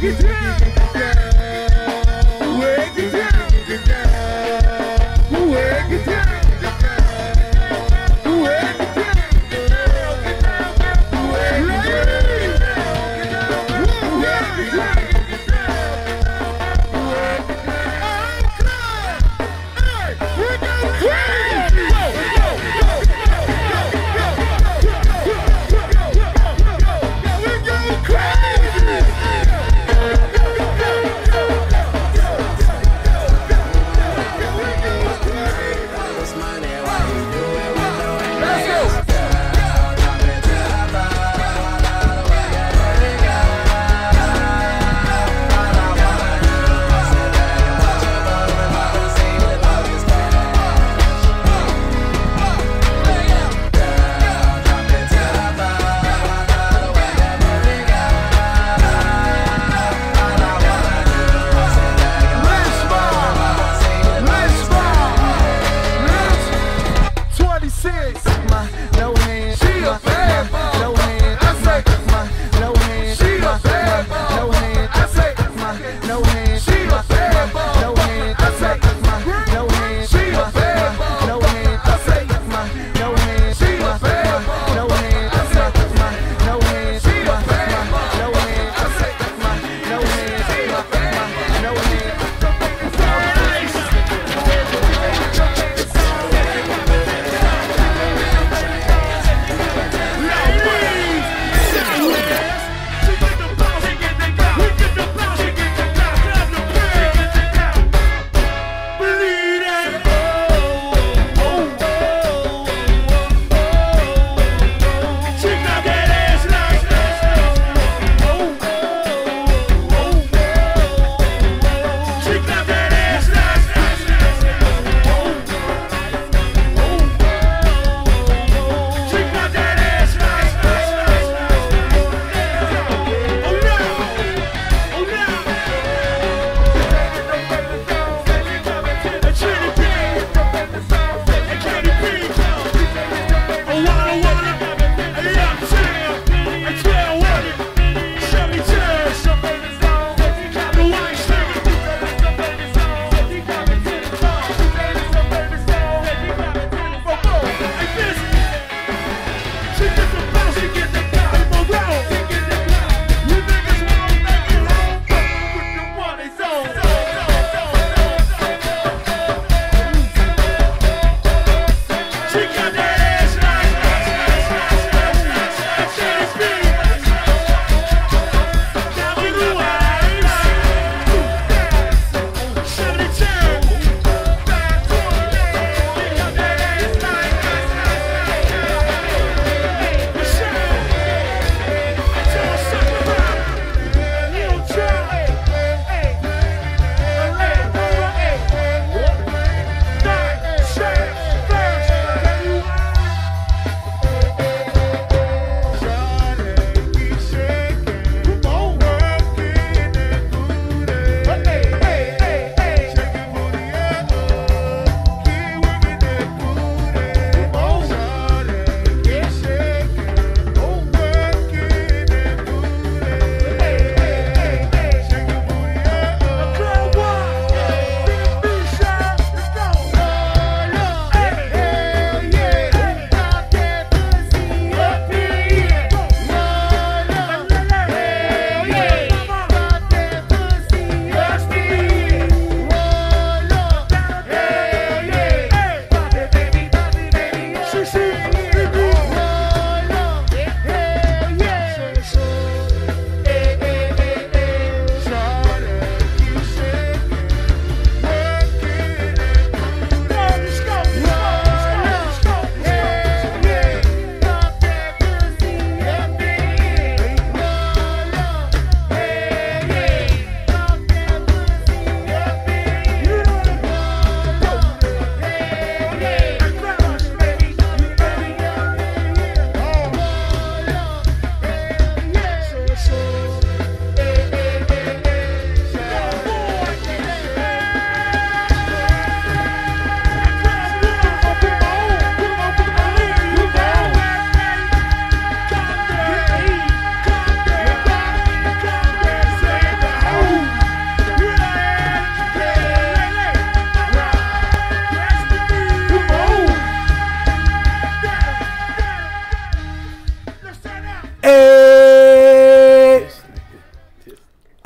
it down. Work it down. Work it down.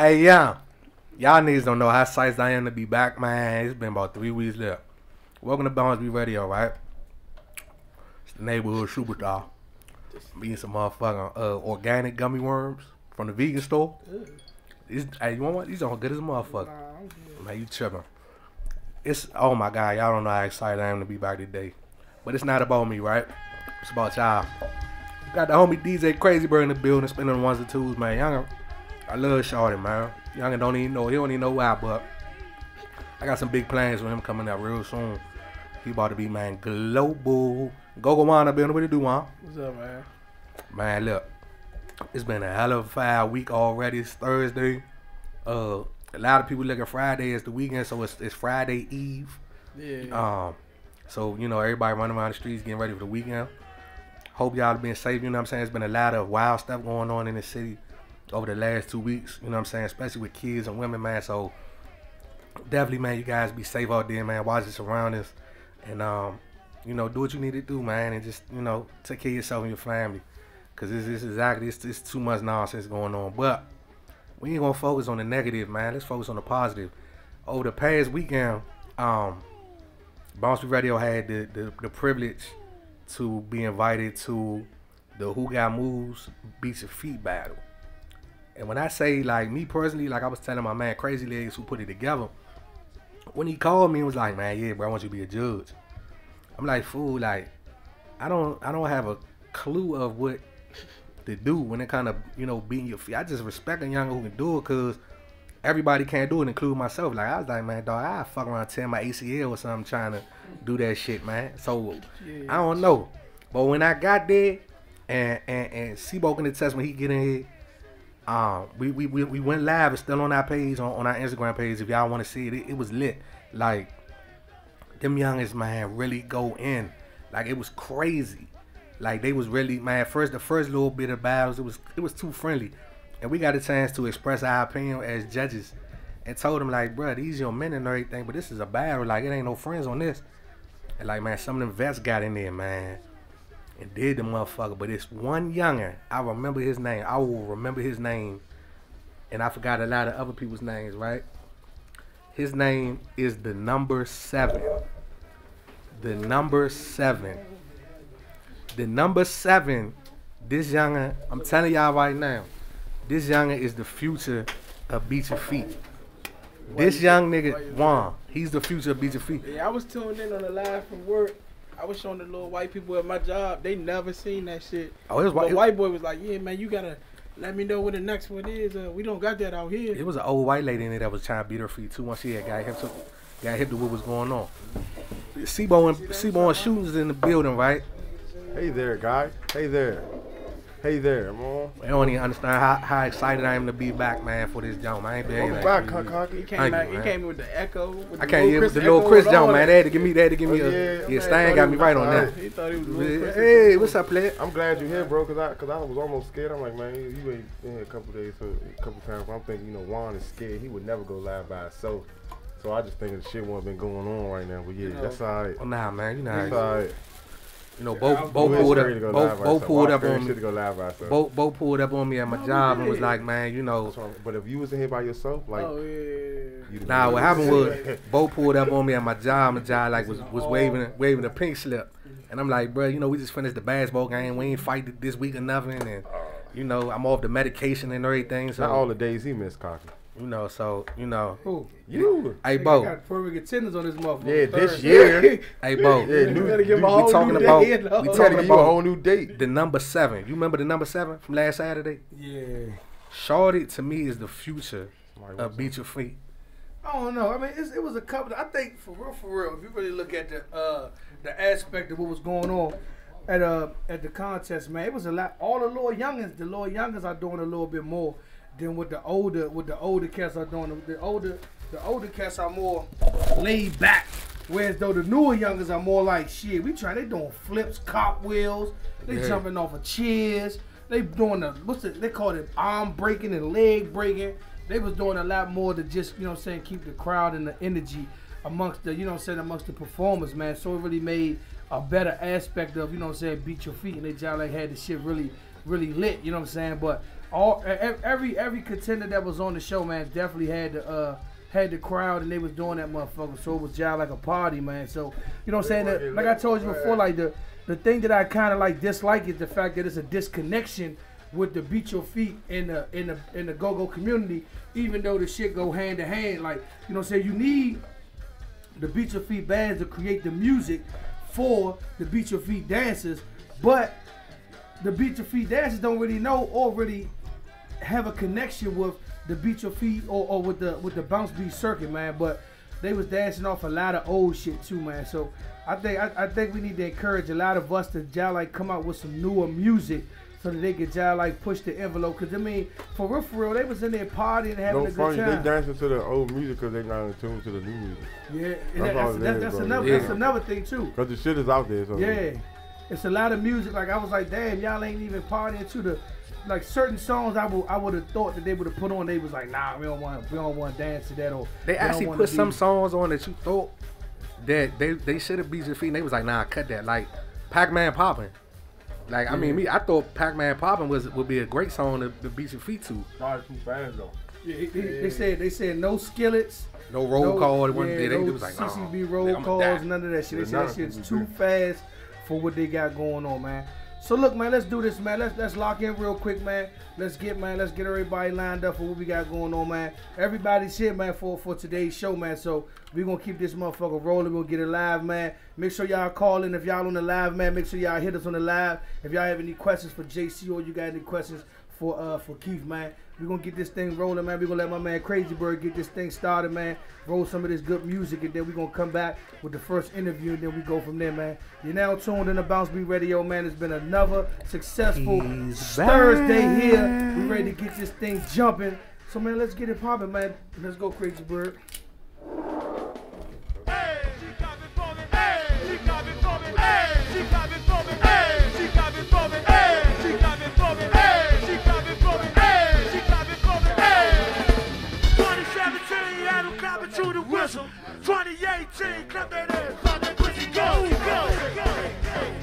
Hey, y'all niggas don't know how psyched I am to be back, man. It's been about 3 weeks left. Welcome to BounceBeat Radio, right? It's the neighborhood superstar. I'm eating some motherfucking organic gummy worms from the vegan store. Hey, you want one? These are good as a motherfucker. Man, you tripping. Oh my God, y'all don't know how excited I am to be back today. But it's not about me, right? It's about y'all. Got the homie DJ Crazy Bird in the building, spinning the ones and twos, man. I love Shorty, man. Youngin don't even know. He don't even know why, but I got some big plans with him coming out real soon. He about to be, man, global. Go Juan up in. What you do, Juan? What's up, man? Man, look. It's been a hell of a fire week already. It's Thursday. A lot of people look at Friday as the weekend, so it's Friday Eve. Yeah. So, you know, everybody running around the streets getting ready for the weekend. Hope y'all been safe, you know what I'm saying? There's been a lot of wild stuff going on in the city over the last 2 weeks, you know what I'm saying, especially with kids and women, man. So definitely, man, you guys be safe out there, man. Watch your surroundings and you know, do what you need to do, man, and just, you know, take care of yourself and your family, because it's too much nonsense going on. But we ain't gonna focus on the negative, man. Let's focus on the positive. Over the past weekend, BounceBeat Radio had the privilege to be invited to the Who Got Moves Beat Your Feet battle. And when I say, like, me personally, like I was telling my man Crazy Legs who put it together, when he called me and was like, man, yeah, bro, I want you to be a judge. I'm like, fool, like, I don't have a clue of what to do when it kind of, you know, beating your feet. I just respect a younger who can do it, because everybody can't do it, including myself. Like, I was like, man, dog, I fuck around tear my ACL or something trying to do that shit, man. So, I don't know. But when I got there, and C-Bo can attest when he get in here, we went live. It's still on our page, on our Instagram page. If y'all want to see it, it was lit. Like, them youngest, man, really go in. Like, it was crazy. Like, they was really, man, the first little bit of battles, it was too friendly. And we got a chance to express our opinion as judges and told them, like, bro, these your men and everything, but this is a battle. Like, it ain't no friends on this. And, like, man, some of them vets got in there, man, and did the motherfucker. But it's one younger, I remember his name. I will remember his name. And I forgot a lot of other people's names, right? His name is the number 7. The number 7. The number 7, this younger, I'm telling y'all right now, this younger is the future of Beat Your Feet. This young nigga, Juan, he's the future of Beat Your Feet. Yeah, I was tuned in on the live from work. I was showing the little white people at my job. They never seen that shit. Oh, it was white. The white boy was like, yeah, man, you gotta let me know what the next one is. We don't got that out here. It was an old white lady in there that was trying to beat her feet too. Once she had got hip to what was going on. C-Bo and Shootings in the building, right? Hey there, guy. Hey there. Hey there, man. I don't even understand how excited I am to be back, man, for this jump. I ain't been Welcome back, Cocky. He came back. He came with the echo. With I can't hear the little Chris jump, man. They had to give me yeah, Stan got me right on that. He thought he was Hey, what's up, player? I'm glad you're here, bro, cause I was almost scared. I'm like, man, you ain't been here a couple days, so a couple times. I'm thinking, you know, Juan is scared. He would never go live by himself. So I just think the shit won't been going on right now. But yeah, that's all right. Oh, nah, man, you know. That's all right. You know, Bo pulled up on me at my job and was like, man, you know. But if you was in here by yourself, like, nah, what happened was Bo pulled up on me at my job. My job like was waving a pink slip, and I'm like, bro, you know, we just finished the basketball game. We ain't fight this week or nothing, and you know, I'm off the medication and everything. So not all the days he missed, Cocky. You know, so, you know. Who? You. Hey, Bo. Got perfect attendance on this motherfucker. Yeah, this year. Hey, Bo. Yeah, we talking about a whole new date. The number 7. You remember the number 7 from last Saturday? Yeah. Shorty, to me, is the future of Beat Your Feet. I don't know. I mean, it was a couple. I think for real, if you really look at the aspect of what was going on at the contest, man, it was a lot. All the little youngins are doing a little bit more than what the older cats are doing. The older cats are more laid back, whereas though the newer youngins are more like, shit, they doing flips, cartwheels, they jumping off of chairs, they doing they call it arm breaking and leg breaking. They was doing a lot more to just, you know what I'm saying, keep the crowd and the energy amongst the, you know what I'm saying, amongst the performers, man. So it really made a better aspect of, you know what I'm saying, Beat Your Feet, and they just like had the shit really lit, you know what I'm saying? But every contender that was on the show, man, definitely had the crowd, and they was doing that motherfucker. So it was just like a party, man. So you know what I'm saying? Like I told you before, like the thing that I kind of like dislike is the fact that it's a disconnection with the beat your feet in the go-go community, even though the shit go hand to hand. Like, you know what I'm saying? You need the beat your feet bands to create the music for the beat your feet dancers, but the beat your feet dancers don't really know or really have a connection with the beat your feet or with the bounce beat circuit, man. But they was dancing off a lot of old shit too, man. So I think we need to encourage a lot of us to just like come out with some newer music so that they could just like push the envelope. Cause I mean, for real, they was in there partying and having a good time. They dancing to the old music because they not in tune to the new music. Yeah, that's another thing too. Cause the shit is out there. So yeah, it's a lot of music. Like I was like, damn, y'all ain't even partying to the like certain songs. I would have thought that they would have put on. They was like, nah, we don't want to dance to that. Or they actually put some songs on that you thought that they should have beat your feet. And they was like, nah, cut that. Like Pac-Man Poppin'. Like, I mean, I thought Pac-Man Poppin' would be a great song to beat your feet to. Not too fast though. They said no skillets, no roll call. No CCB roll calls, none of that shit. They said that shit's too fast for what they got going on, man. So look, man, let's do this, man. Let's lock in real quick, man. Let's get everybody lined up for what we got going on, man. Everybody's here, man, for today's show, man. So we're gonna keep this motherfucker rolling. We'll get it live, man. Make sure y'all call in if y'all on the live, man. Make sure y'all hit us on the live. If y'all have any questions for JC or you got any questions for Keith, man. We're gonna get this thing rolling, man. We're gonna let my man Crazy Bird get this thing started, man. Roll some of this good music, and then we're gonna come back with the first interview, and then we go from there, man. You're now tuned in to BounceBeat Radio, man. It's been another successful Thursday here. We ready to get this thing jumping. So, man, let's get it popping, man. Let's go, Crazy Bird. To the whistle, 2018, clap that ass, pop that pussy, go, go,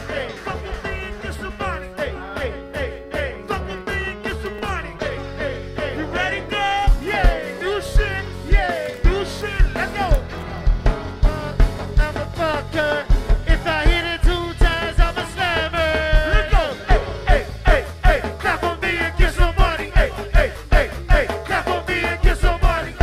hey, fuck with me and get some money, hey, fuck with me and get some money, hey, you ready, girl? Yeah, do shit, let's go. I'm a fucker, if I hit it 2 times, I'm a slammer. Let's go, hey, clap for me and get some money, hey, clap for me and get some money,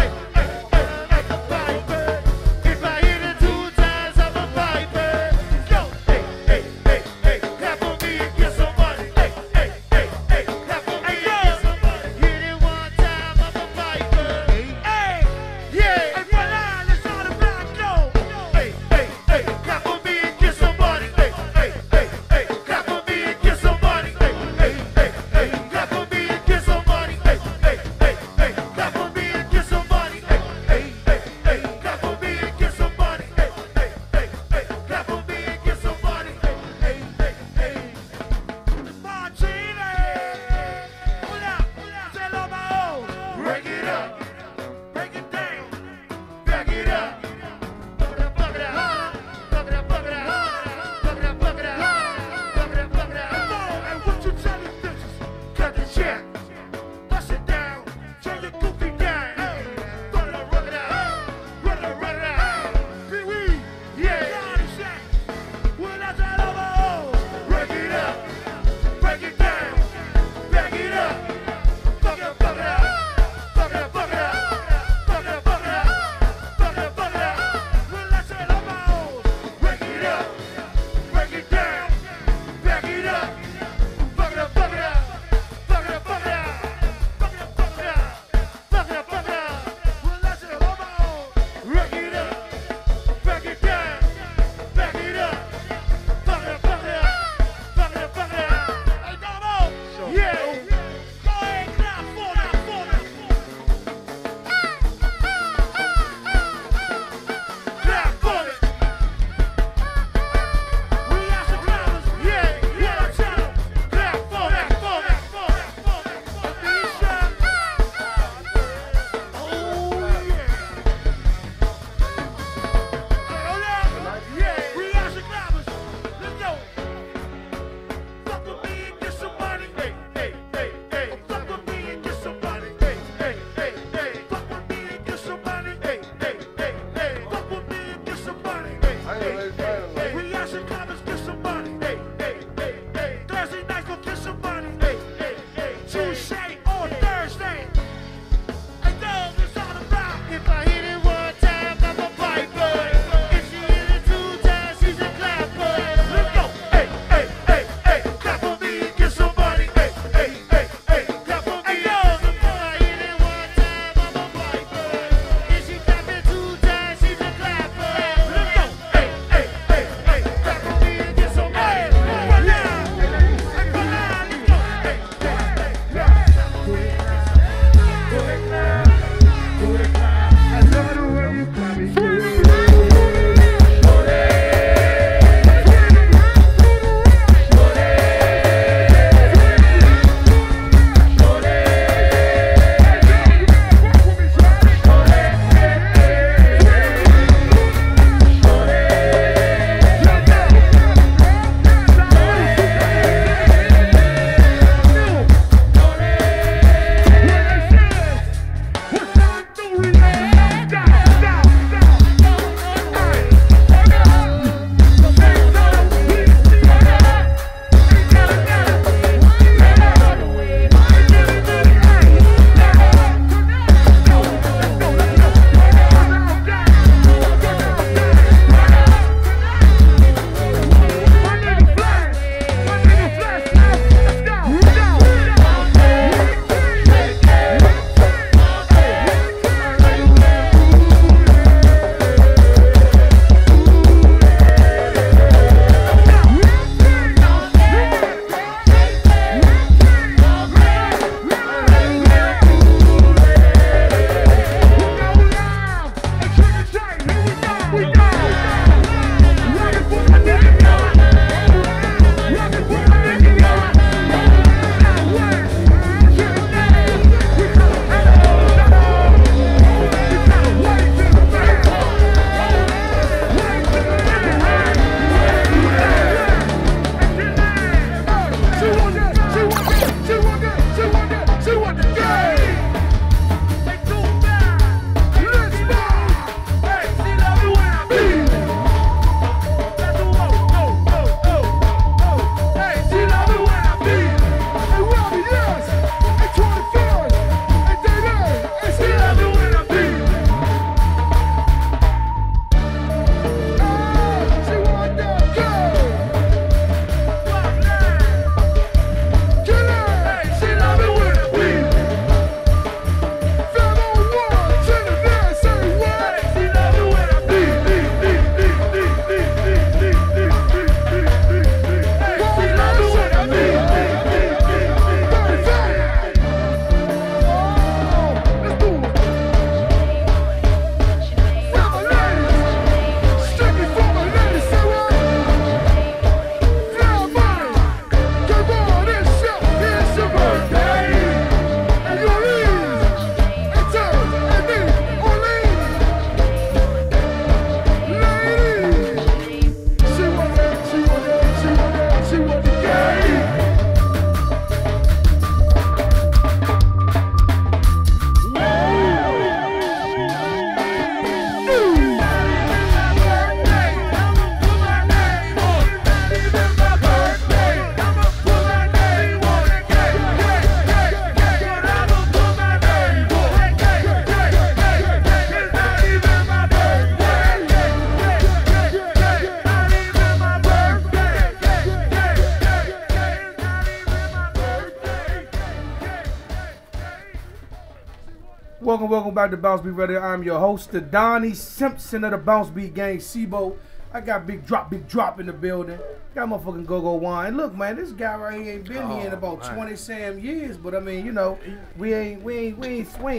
Welcome back to BounceBeat Radio. I'm your host, the Donnie Simpson of the BounceBeat gang, Sibo. I got big drop in the building. Got motherfucking Go-Go Wine. Look, man, this guy right here ain't been here in about 20 years, but I mean, you know, we ain't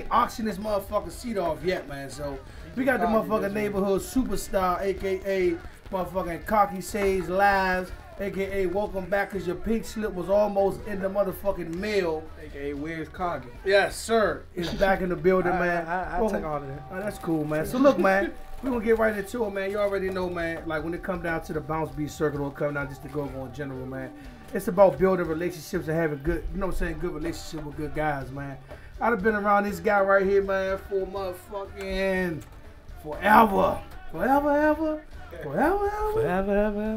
auctioning this motherfucking seat off yet, man. So we got the motherfucking neighborhood superstar, aka motherfucking Cocky Sage Lives, aka welcome back cause your pink slip was almost in the motherfucking mail. AKA where's Coggy? Yes, sir. It's back in the building, man. I take all of that. Oh, that's cool, man. So look, man, we're gonna get right into it, man. You already know, man, like when it come down to the BounceBeat circuit or come down just to go in general, man. It's about building relationships and having good, you know what I'm saying, good relationship with good guys, man. I've been around this guy right here, man, for motherfucking forever.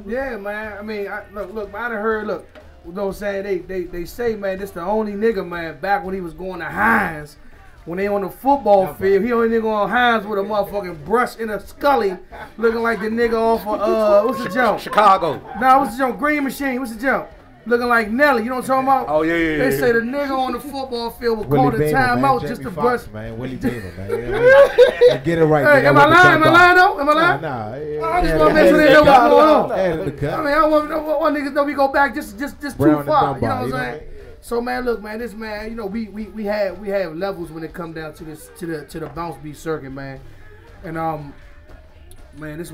Yeah, man. I mean, look, man, I done heard, look, you know what I'm saying, they say, man, this the only nigga, man, back when he was going to Hines, when they on the football field, he only nigga on Hines with a motherfucking brush in a scully, looking like the nigga off of, what's the jump? Chicago. Nah, what's the jump? Green Machine, what's the jump? Looking like Nelly, you know what I'm talking about? Oh, yeah. They say the nigga on the football field will call the timeout just to brush. Man, Willie Beamer, man. Get it right. Hey, am I lying? Am I lying though? Am I lying? Nah. I just want to make sure they know what's going on. I mean, I want niggas know we go back just too far. You know what I'm saying? So man, look, man, this man, you know, we have levels when it come down to this to the BounceBeat circuit, man. And man, this is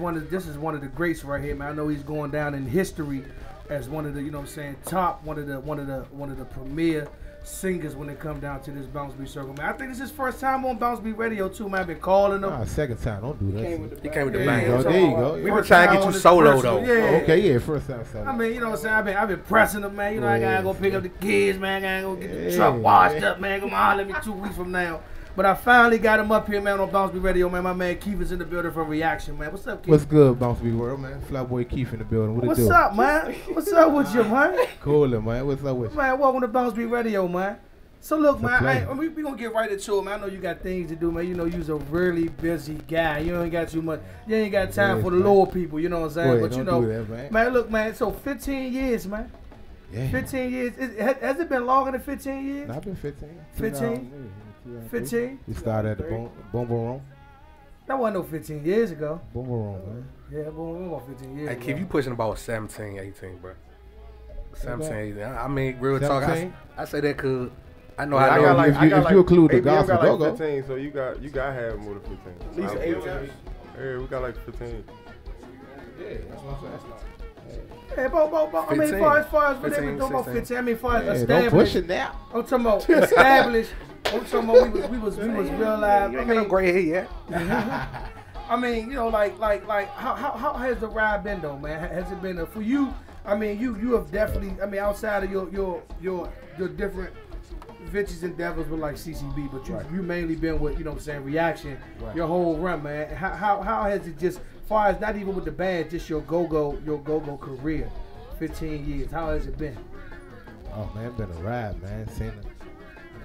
one of the greats right here, man. I know he's going down in history as one of the, you know what I'm saying, top one of the premier singers when it come down to this BounceBeat circle, man. I think this is his first time on BounceBeat Radio too, man. I've been calling him. Nah, second time. Don't do that. He came with the There you bang. go. There you go. We were trying to get you solo though. Yeah. Okay, yeah, first time solo. I mean, you know what I'm saying? I've been pressing him, man. You know, I gotta go pick up the kids, man. I gotta go get the truck washed up, man. Come on, let me 2 weeks from now. But I finally got him up here, man, on BounceBeat Radio, man. My man Keith is in the building for reaction, man. What's up, Keith? What's good, BounceBeat World, man? Flyboy Keith in the building. What it do? What's up, man? What's up with you, man? Coolin', man. What's up with you? Man, welcome to BounceBeat Radio, man. So look, It's a man, pleasure. we gonna get right into it, man. I know you got things to do, man. You know you's a really busy guy. You ain't got too much. You ain't got time Yes, for the man. lower people. You know what I'm saying? Go ahead, But you don't know, do that, man, look, man. So 15 years, man. Yeah. 15 years. Has it been longer than 15 years? Nah, I've been 15. 15? 15? We started at the Boom Room. That wasn't no 15 years ago. Boom Room, man. Yeah, boom, about 15 years Hey, ago. Keith, you pushing about 17, 18, bro. 17, 18. I mean, real talk. 17? I say that because I know I how got to like- if you include the ABM gospel got like go-go. 15, so you got to have more than 15. At least 18. Yeah, we got like 15. Yeah, that's what I'm saying. Hey, I mean, 15, as far as what they 15, been doing about 16. 15, I mean, as far as Hey, don't push established. it now. I'm talking about established. I'm talking about we was real live. You I ain't got no mean, gray hair yet. I mean, you know, like how has the ride been though, man? Has it been for you? I mean, you have definitely. I mean, outside of your different ventures endeavors with like CCB, but you mainly been with, you know what I'm saying, reaction your whole run, man. How has it just, far as not even with the band, just your go-go career, 15 years? How has it been? Oh man, it's been a ride, man.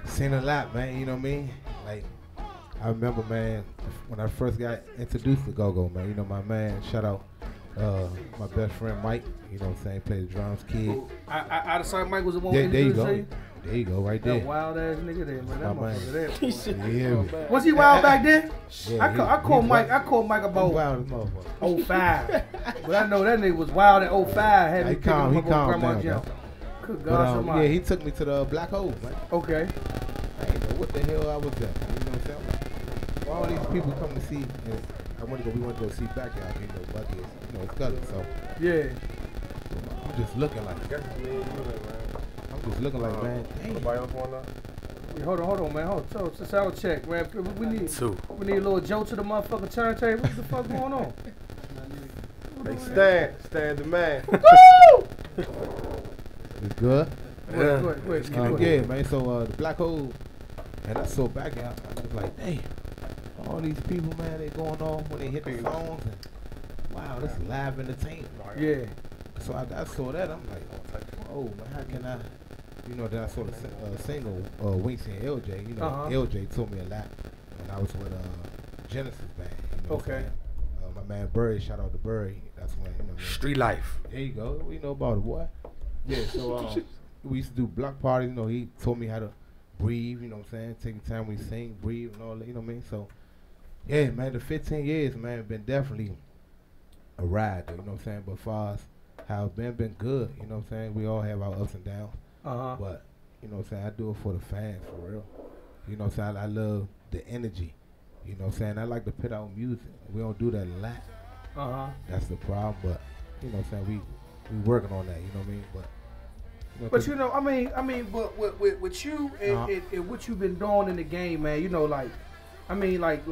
Seen a lot, man. You know what I mean? Like, I remember, man, when I first got introduced to go-go, man. You know, my man, shout out my best friend Mike. You know what I'm saying? Played the drums, kid. I decided Mike was the one Yeah, who there you introduced go. you. There you go, right That there. wild ass nigga there, man. That My motherfucker there. Yeah, man. Was he wild back then? Yeah, I called he's Mike. wild. I called Mike He's about wild as motherfucker. 05. But I know that nigga was wild at 05. Had me He picking calmed him up on down, Grandma though. Jump. Good But, God, somebody. yeah, he took me to the Black Hole, man. Okay. I didn't know what the hell I was at. You know what I'm saying? All these people come to see, and we went to go see Backyard, you know, Bucky, you know, it's Scully, so Yeah. I'm just looking like, man, dang. Nobody else want that? Yeah, hold on, man. Hold on. So sound check, man. We need Two. a little Joe to the motherfucking turntable. What the fuck going on? They stand the man. It's good. Go ahead. Yeah, man, so the Black Hole, and I saw Backyard, I was like, dang, all these people, man, they going on when they hit the songs, and wow, this is live entertainment. Yeah. So I saw that, I'm like, oh man, how can I, you know, then I saw the single, Winks and LJ, you know, LJ told me a lot when I was with Genesis band, you know what I'm saying? My man Burry, shout out to Burry, that's when, you know. Street life. There you go, we know about it, boy. Yeah, so we used to do block parties, you know, he told me how to breathe, you know what I'm saying? Taking time we sing, breathe, and all that, you know what I mean? So, yeah, man, the 15 years, man, been definitely a ride, though, you know what I'm saying? But far as how it's been good, you know what I'm saying? We all have our ups and downs. But, you know what I'm saying? I do it for the fans, for real. You know what I'm saying? I love the energy. You know what I'm saying? I like to put out music. We don't do that a lot. That's the problem, but, you know what I'm saying? We working on that, you know what I mean? But you know, I mean, but with you and what you've been doing in the game, man, you know, like, I mean, like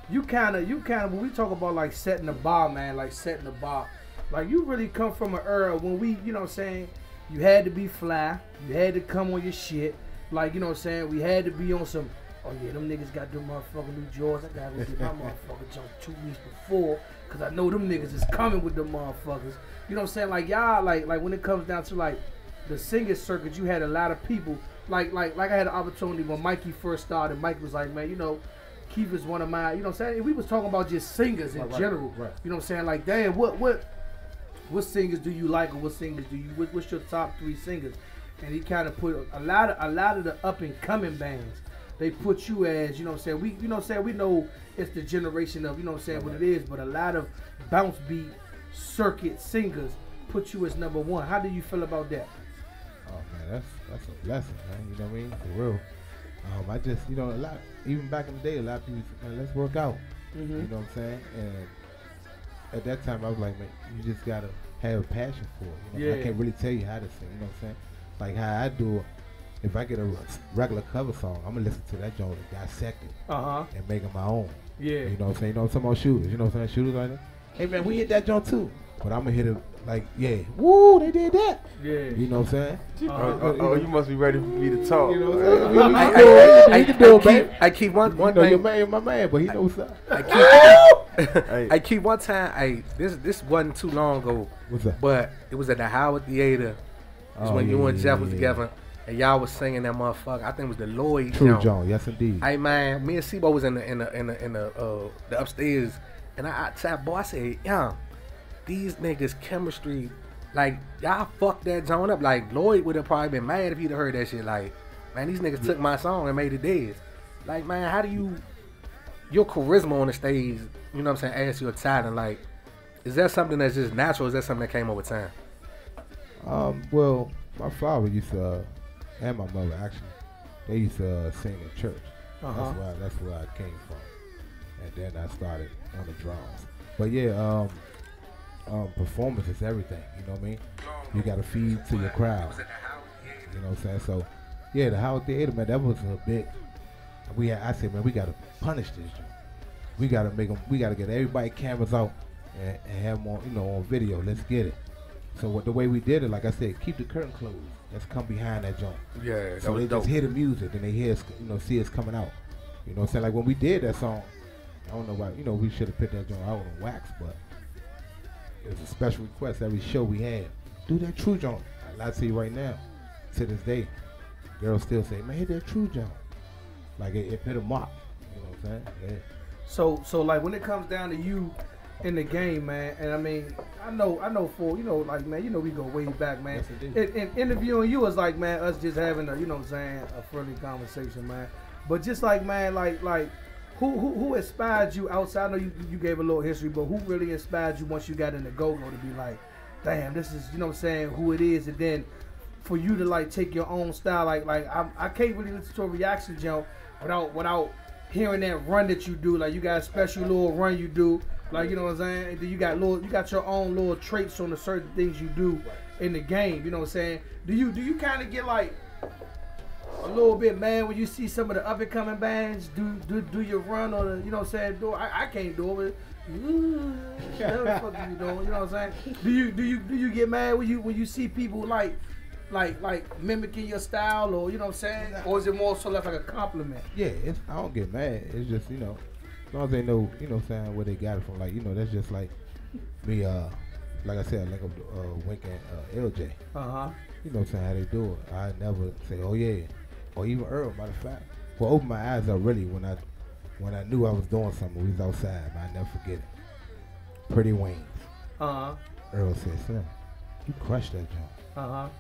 you kind of when we talk about like setting the bar, man, like setting the bar, like you really come from an era when we, you know what I'm saying, you had to be fly, you had to come on your shit, like, you know what I'm saying, we had to be on some, oh yeah, them niggas got them motherfucking new Jordans, I gotta go get my motherfucking jump 2 weeks before, cause I know them niggas is coming with them motherfuckers, you know what I'm saying, like y'all, like when it comes down to like the singing circuit, you had a lot of people. Like I had an opportunity when Mikey first started. Mike was like, man, you know, Keith is one of my, you know what I'm saying? We was talking about just singers in general. Right. You know what I'm saying? Like, damn, what singers do you like, or what singers do you? What's your top 3 singers? And he kind of put a lot of the up and coming bands. They put you as, you know what I'm saying? We, you know what I'm saying? We know it's the generation of, you know what I'm saying, what it is. But a lot of bounce beat circuit singers put you as #1. How do you feel about that? Oh man, that's a blessing, man. You know what I mean? For real. I just, you know, a lot, even back in the day, a lot of people said, man, let's work out. You know what I'm saying? And at that time, I was like, man, you just gotta have a passion for it. You know? I can't really tell you how to sing. You know what I'm saying? Like how I do it. If I get a regular cover song, I'm gonna listen to that joint and dissect it and make it my own. You know what I'm saying? You know, some more shooters. You know what I'm saying? Shooters like that. Hey man, we hit that joint too. But I'm gonna hit it like, yeah, woo, they did that. You know what I'm saying? You must be ready for me to talk. You know what I'm saying? I keep one thing. Your man, my man, but he knows what's up. I keep one time. This wasn't too long ago. What's that? But it was at the Howard Theater. It's when you and Jeff was together, and y'all was singing that motherfucker. I think it was the Lloyd. True John, yes indeed. Hey man, me and Sebo was in the upstairs, and I said, boy, I said, yeah. These niggas chemistry, like, y'all fucked that joint up. Like, Lloyd would have probably been mad if he'd have heard that shit. Like, man, these niggas took my song and made it theirs. Like, man, how do your charisma on the stage, you know what I'm saying, adds your talent. Like, is that something that's just natural, or is that something that came over time? Well, my father used to, and my mother actually, they used to sing in church. That's where I came from. And then I started on the drums. But yeah, performance is everything, you know what I mean? You gotta feed to your crowd. You know what I'm saying? So yeah, the Howard Theater, man, that was a big, I said, man, we gotta punish this joint. We gotta get everybody cameras out and have them on, you know, on video. Let's get it. So the way we did it, like I said, keep the curtain closed. Let's come behind that joint. Yeah, so they just hear the music and they hear us, you know, see us coming out. You know what I'm saying? Like when we did that song, I don't know why, you know, we should have put that joint out on wax, but it was a special request every show we had. Do that true joint. I'll tell you right now, to this day, girls still say, man, hit that true joint. Like it hit a mark. You know what I'm saying? Yeah. So like when it comes down to you in the game, man, and I mean, I know for, you know, like, man, you know, we go way back, man. Yes, and interviewing you is like, man, us just having a, you know what I'm saying, a friendly conversation, man. But just like, man, like who inspired you outside? I know you gave a little history, but who really inspired you once you got in the go-go to be like, damn, this is, you know what I'm saying, who it is, and then for you to like take your own style, like I can't really listen to a reaction jump without hearing that run that you do. Like you got a special little run you do, like, you know what I'm saying, and then you got your own little traits on the certain things you do in the game. You know what I'm saying? Do you kind of get like a little bit mad when you see some of the up and coming bands do your run, or the, you know what I'm saying? I can't do it. What the fuck are you doing? You know what I'm saying? Do you get mad when you see people like mimicking your style, or you know what I'm saying? Or is it more so like a compliment? Yeah, I don't get mad. It's just, you know, as long as they know, you know what I'm saying, where they got it from. Like, you know, that's just like me, like I said, I link up Wink and LJ. You know what I'm saying, how they do it. I never say, oh yeah. Or even Earl, matter of fact. Well, open my eyes up really when I knew I was doing something. We was outside, but I never forget it. Pretty Wayne. Earl said, son, you crushed that joint.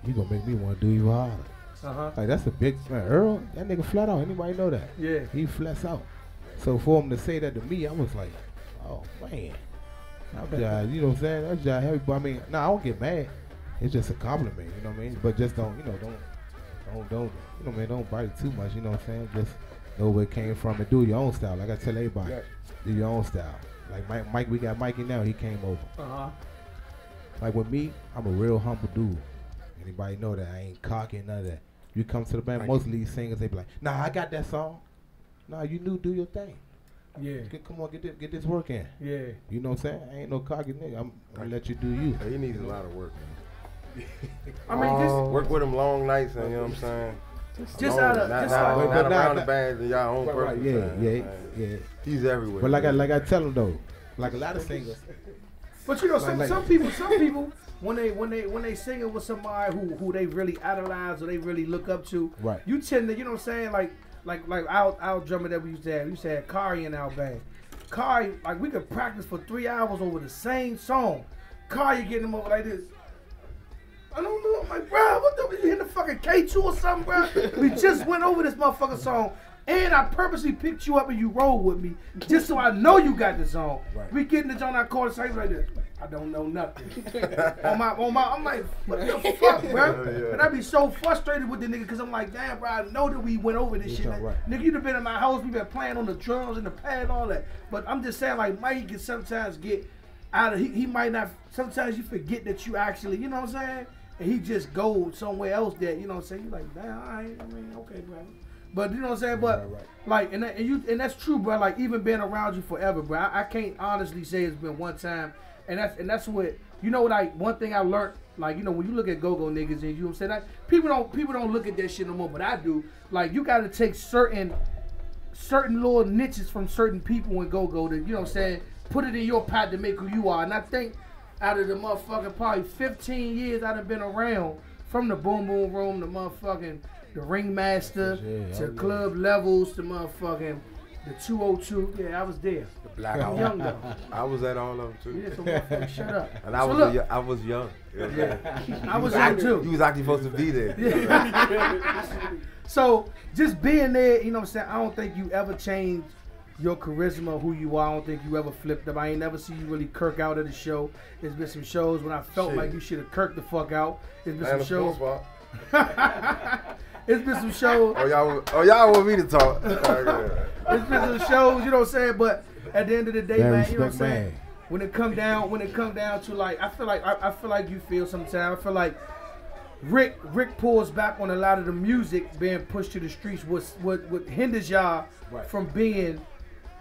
You gonna make me want to do you harder. Like that's a big man. Earl, that nigga flat out. Anybody know that? Yeah. He flats out. So for him to say that to me, I was like, oh man. I'm just, you know what I'm saying? That's just heavy. But I mean, I don't get mad. It's just a compliment, you know what I mean? But just don't, you know, don't, you know, man, don't bite it too much, you know what I'm saying? Just know where it came from and do your own style. Like I tell everybody, do your own style. Like Mike, we got Mikey now, he came over. Like with me, I'm a real humble dude. Anybody know that? I ain't cocky, none of that. You come to the band, most of these singers, they be like, nah, I got that song. Nah, you do your thing. Yeah. Come on, get this work in. Yeah. You know what I'm saying? I ain't no cocky nigga. I'm gonna let you do you. He needs a lot of work. I mean, just work with him long nights, and you know what I'm saying? Just out of not around the band and y'all own purpose. Yeah. He's everywhere. But like I tell him though, like a lot of singers. But you know, some people when they singing with somebody who they really idolize or they really look up to, right? You tend to, you know what I'm saying, like our drummer that we used to have Kari in our band. Kari, like we could practice for 3 hours over the same song. Kari getting them over like this. I don't know. I'm like, bro, what the? You hitting the fucking K2 or something, bro? We just went over this motherfucking song, and I purposely picked you up and you roll with me just so I know you got the song. Right. We getting the John I called the same like this. I don't know nothing. on my, I'm like, what the fuck, bro? Yeah. And I be so frustrated with the nigga because I'm like, damn, bro, I know that we went over this shit. Right. Nigga, you'd have been in my house, we been playing on the drums and the pad and all that. But I'm just saying, like, Mike can sometimes get out of, he might not, sometimes you forget that you actually, you know what I'm saying? And he just go somewhere else that, you know what I'm saying? You like, damn, all right, I mean, okay, bro. But you know what I'm saying? But like, and that's true, bro. Like, even being around you forever, bro. I can't honestly say it's been one time. And that's what, you know, like, one thing I learned, like, you know, when you look at go-go niggas and you know what I'm saying, like, people don't look at that shit no more, but I do. Like, you got to take certain little niches from certain people in go-go to, you know what I'm saying, put it in your pot to make who you are. And I think out of the motherfucking probably 15 years I done been around, from the Boom Boom Room to motherfucking the Ringmaster to Club Levels to motherfucking the 202. Yeah, I was there. The Blackout. I'm young though. I was at all of them too. Yeah, so motherfucker, shut up. And I was young. Yeah. I was young too. You was actually supposed to be there. Yeah. So just being there, you know what I'm saying, I don't think you ever changed your charisma, who you are. I don't think you ever flipped up. I ain't never see you really kirk out at the show. There's been some shows when I felt like you should have kirked the fuck out. There's been some shows. It's been some shows. Oh y'all want me to talk? It's been some shows, you know what I'm saying. But at the end of the day, man, you know what I'm saying. When it come down to like, I feel like you feel sometimes. I feel like Rick pulls back on a lot of the music being pushed to the streets. What hinders y'all from being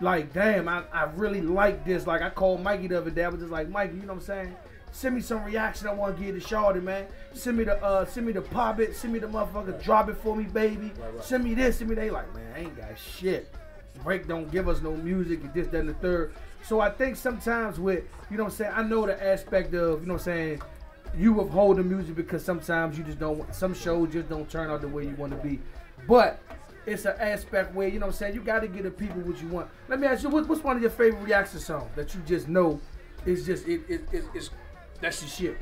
like, damn, I really like this. Like, I called Mikey the other day. I was just like, Mikey, you know what I'm saying? Send me some reaction. I want to give to Shawty, man. Send me the pop it. Send me the motherfucker drop it for me, baby. Send me this. Send me that. Like, man, I ain't got shit. Drake don't give us no music and this, that, and the third. So I think sometimes with, you know what I'm saying, I know the aspect of, you know what I'm saying, you withhold the music because sometimes you just don't, some shows just don't turn out the way you want to be. But it's an aspect where, you know what I'm saying, you got to give the people what you want. Let me ask you, what's one of your favorite reaction songs that you just know is just, it's that's your shit?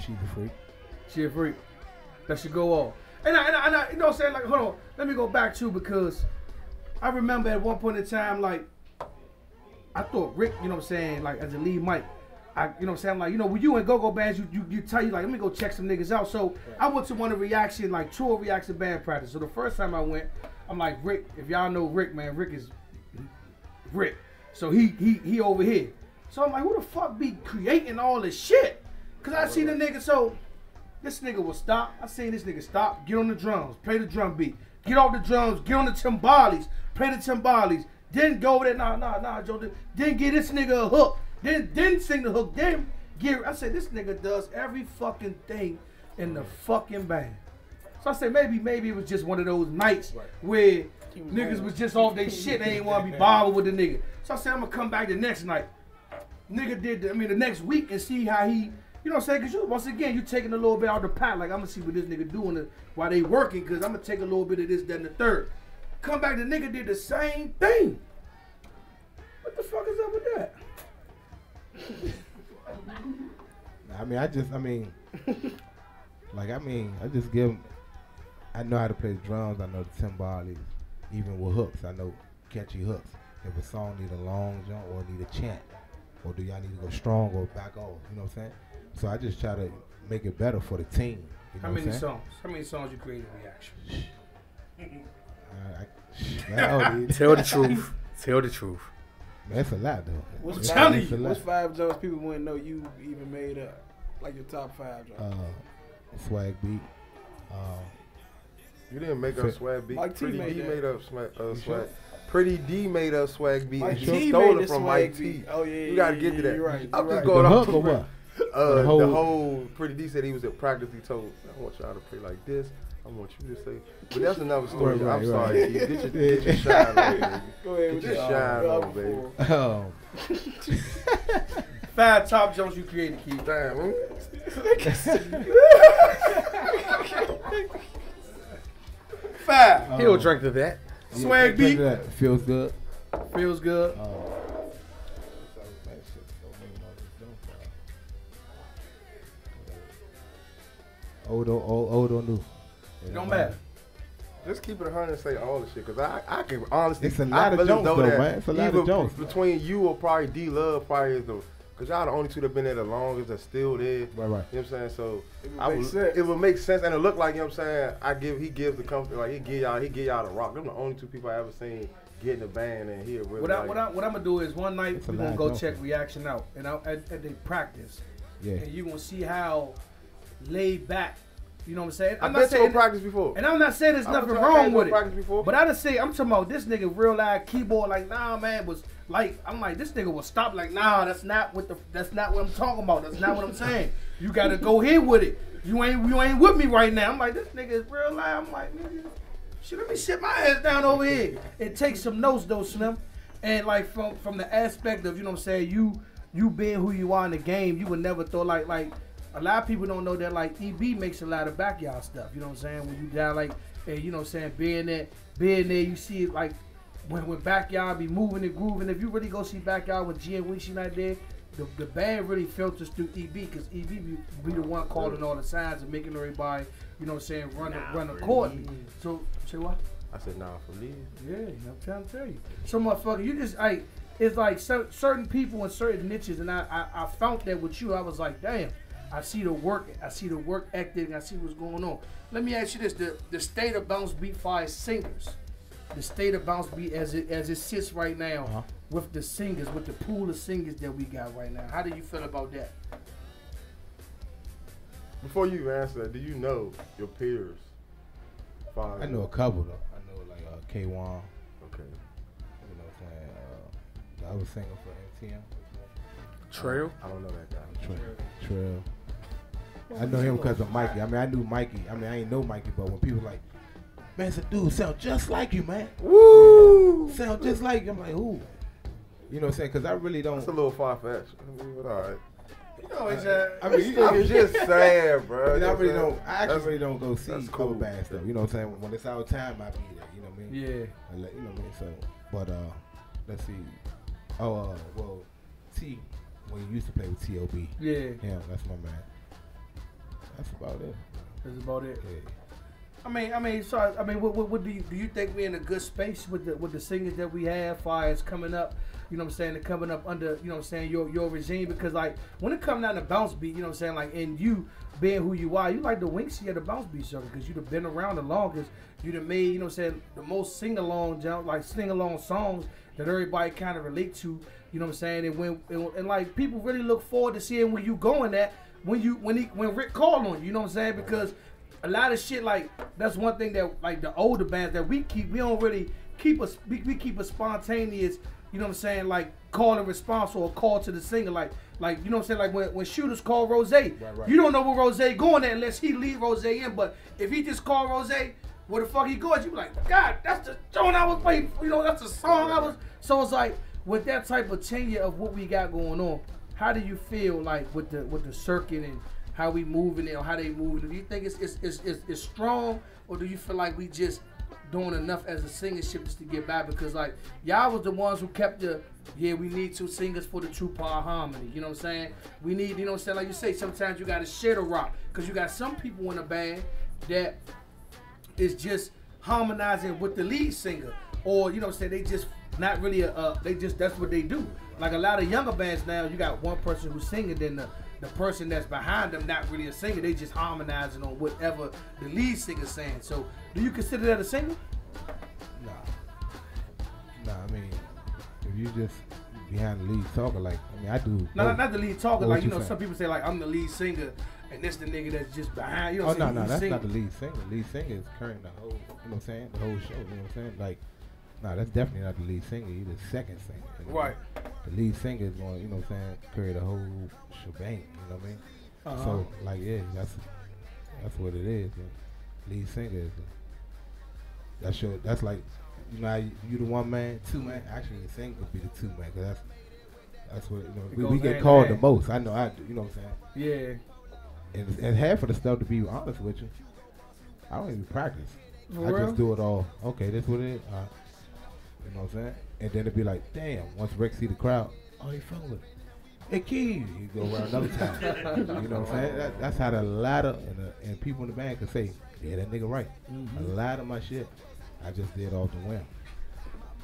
She the Freak. She a freak. That should go off. And I, you know what I'm saying, like, hold on, let me go back too, because I remember at one point in time, like, I thought Rick, you know what I'm saying, like, as a lead mic, you know what I'm saying, like, you know, when you in go-go bands, you tell you, like, let me go check some niggas out. So I went to one of reaction, like, tour reaction band practice. So the first time I went, I'm like, Rick, if y'all know Rick, man, Rick is Rick. So he over here. So I'm like, who the fuck be creating all this shit? Cause I see the nigga, so this nigga will stop. I seen this nigga stop, get on the drums, play the drum beat, get off the drums, get on the timbales, play the timbales, then go over there, nah, Joe, then get this nigga a hook, then sing the hook, then get, I said, this nigga does every fucking thing in the fucking band. So I said, maybe it was just one of those nights where niggas was just off their shit, they ain't want to be bothered with the nigga. So I said, I'm gonna come back the next night. Nigga did, the next week and see how he, you know what I'm saying? Because you, once again, you taking a little bit out of the pot. Like, I'm going to see what this nigga doing while they working, because I'm going to take a little bit of this, that, and the third. Come back, the nigga did the same thing. What the fuck is up with that? I just give him, I know how to play the drums. I know the timbales. Even with hooks, I know catchy hooks. If a song need a long jump or need a chant, or do y'all need to go strong or back off? You know what I'm saying? So I just try to make it better for the team. You know How many songs? How many songs you created in reaction? Tell the truth. Tell the truth. That's a lot though. What's 5 jokes people wouldn't know you even made up? Like your top 5 jokes. Swag beat. You didn't make up Swag Beat. Mike T Pretty D made made that. up Swag. Pretty D made up Swag Beat. Mike And T you stole made it the from Swag Mike T. Beat. Oh, yeah, You gotta yeah, get to yeah, that. you're right, I'm you're just right. going The off hook or what? the whole- whole Pretty D said he was at practice. He told, I want y'all to play like this. I want you to say. But that's another story. Right, I'm right. sorry, Keith. Get your shine on, baby. Go ahead Get with your your shine on, baby. 5 top jumps you created, Keith. Damn. Five. He'll drink to that. Swag beat. Feels good. Feels good. Old or new. It don't matter. Just keep it 100 and say all the shit, cause I can honestly. It's a lot I of really jokes know though, that man. It's a lot of either jokes. between you or probably D Love probably is the, cause y'all the only two that been there the longest that's still there. Right. You know what I'm saying? So It it would make sense, and it look like, you know what I'm saying. He gives the company, like he give y'all the rock. Them the only two people I ever seen get in the band and he really. What I'm gonna do is one night It's a we're lot gonna of go jokes. check reaction out, and at they practice, Yeah. and you gonna see how laid back. You know what I'm saying? I I'm bet you on practice before. and I'm not saying there's I nothing went to wrong with practice it. before. But I just say I'm talking about this nigga real live keyboard. Like nah, man, was like I'm like this nigga will stop. Like nah, that's not what I'm talking about. That's not what I'm saying. You gotta go here with it. You ain't with me right now. I'm like this nigga is real live. I'm like nigga, shit, let me sit my ass down over here and take some notes though, Slim. And like from the aspect of, you know what I'm saying, you being who you are in the game, you would never thought like a lot of people don't know that like EB makes a lot of backyard stuff, you know what I'm saying? When you down like, and you know what I'm saying, being there, you see it like when backyard be moving and grooving. If you really go see backyard with G and Weezy night there, the band really filters through EB because EB be the one calling all the signs and making everybody, you know what I'm saying, run accordingly. So say what? I said, nah, for me. Yeah, I'm trying to tell you. So motherfucker, you just it's like certain people in certain niches, and I found that with you. I was like, damn, I see the work ethic, I see what's going on. Let me ask you this: the state of BounceBeat fire singers, the state of BounceBeat as it sits right now with the singers, with the pool of singers that we got right now. How do you feel about that? Before you answer that, do you know your peers? I know a couple though. I know like K1. Okay. You know what I'm saying? The other singer for MTM. Trail. I don't know that guy. Trail. I know him because of Mikey. I mean, I knew Mikey. I mean, I ain't know Mikey, but when people like, man, it's a dude sound just like you, man. Woo! Sound just like you. I'm like, who? You know what I'm saying? Because I really don't. That's a little far fetched. I mean, but all right. I mean, I'm just saying, bro. I mean, I really You know what I'm don't. I actually saying? really don't go see that's cover cool. bands though. You know what I'm saying? When it's our time, I be there. You know what I mean? Yeah. You know what I mean? So, but let's see. Oh, well, T. When you used to play with T.O.B. Yeah. Yeah, that's my man. That's about it. That's about it. Yeah. I mean, what do you think we're in a good space with the singers that we have, far as coming up? You know what I'm saying? They're coming up under, you know what I'm saying, your regime, because like when it comes down to BounceBeat, you know what I'm saying, like, and you being who you are, you like the Winksy of the BounceBeat circle because you've been around the longest. You've made, you know what I'm saying, the most sing-along songs that everybody kind of relate to. You know what I'm saying? And like people really look forward to seeing where you going at when Rick called on you. You know what I'm saying? Because a lot of shit, like that's one thing that like the older bands that we don't really keep we keep a spontaneous, you know what I'm saying, like call and response or a call to the singer, like you know what I'm saying, like when Shooters call Rose, right. You don't know where Rose going at unless he lead Rose in. But if he just call Rose, where the fuck he going? You be like, God, that's the song I was playing. You know, that's the song I was. So it's like with that type of tenure of what we got going on, how do you feel like with the circuit and how we moving it or how they moving? Do you think it's strong, or do you feel like we just doing enough as a singership just to get by? Because like y'all was the ones who kept we need two singers for the two-part harmony. You know what I'm saying? We need, you know what I'm saying, like you say, sometimes you gotta share the rock because you got some people in a band that is just harmonizing with the lead singer, or you know, say they just not really they just that's what they do. Like a lot of younger bands now, you got one person who's singing, then the person that's behind them not really a singer. They just harmonizing on whatever the lead singer's saying. So, do you consider that a singer? Nah, I mean, if you just behind the lead talker, like, I mean, I do. No, not the lead talker. What Like, you know, saying? some people say, like, I'm the lead singer, and this the nigga that's just behind. You know Oh, what I'm no, saying? that's Sing. not the lead singer. Lead singer is carrying the whole, you know what I'm saying, the whole show, you know what I'm saying? Like, no, that's definitely not the lead singer. He's the second singer. You know? Right. The lead singer is going, you know what I'm saying, carry the whole shebang, you know what I mean? So, like, yeah, that's what it is. The lead singer is that's like, you know, how you the one man, two man. Actually, the singer would be the two man, cause that's what, you know, we get called the most. I know I do, you know what I'm saying? Yeah. And half of the stuff, to be honest with you, I don't even practice. I just do it all. Okay, this what it is. You know what I'm saying? And then it'd be like, damn, once Rick see the crowd, oh, he fucking with it. Hey, Keith, you go around another time. You know what I'm saying? That's how the ladder and people in the band can say, yeah, that nigga right. A lot of my shit, I just did off the whim.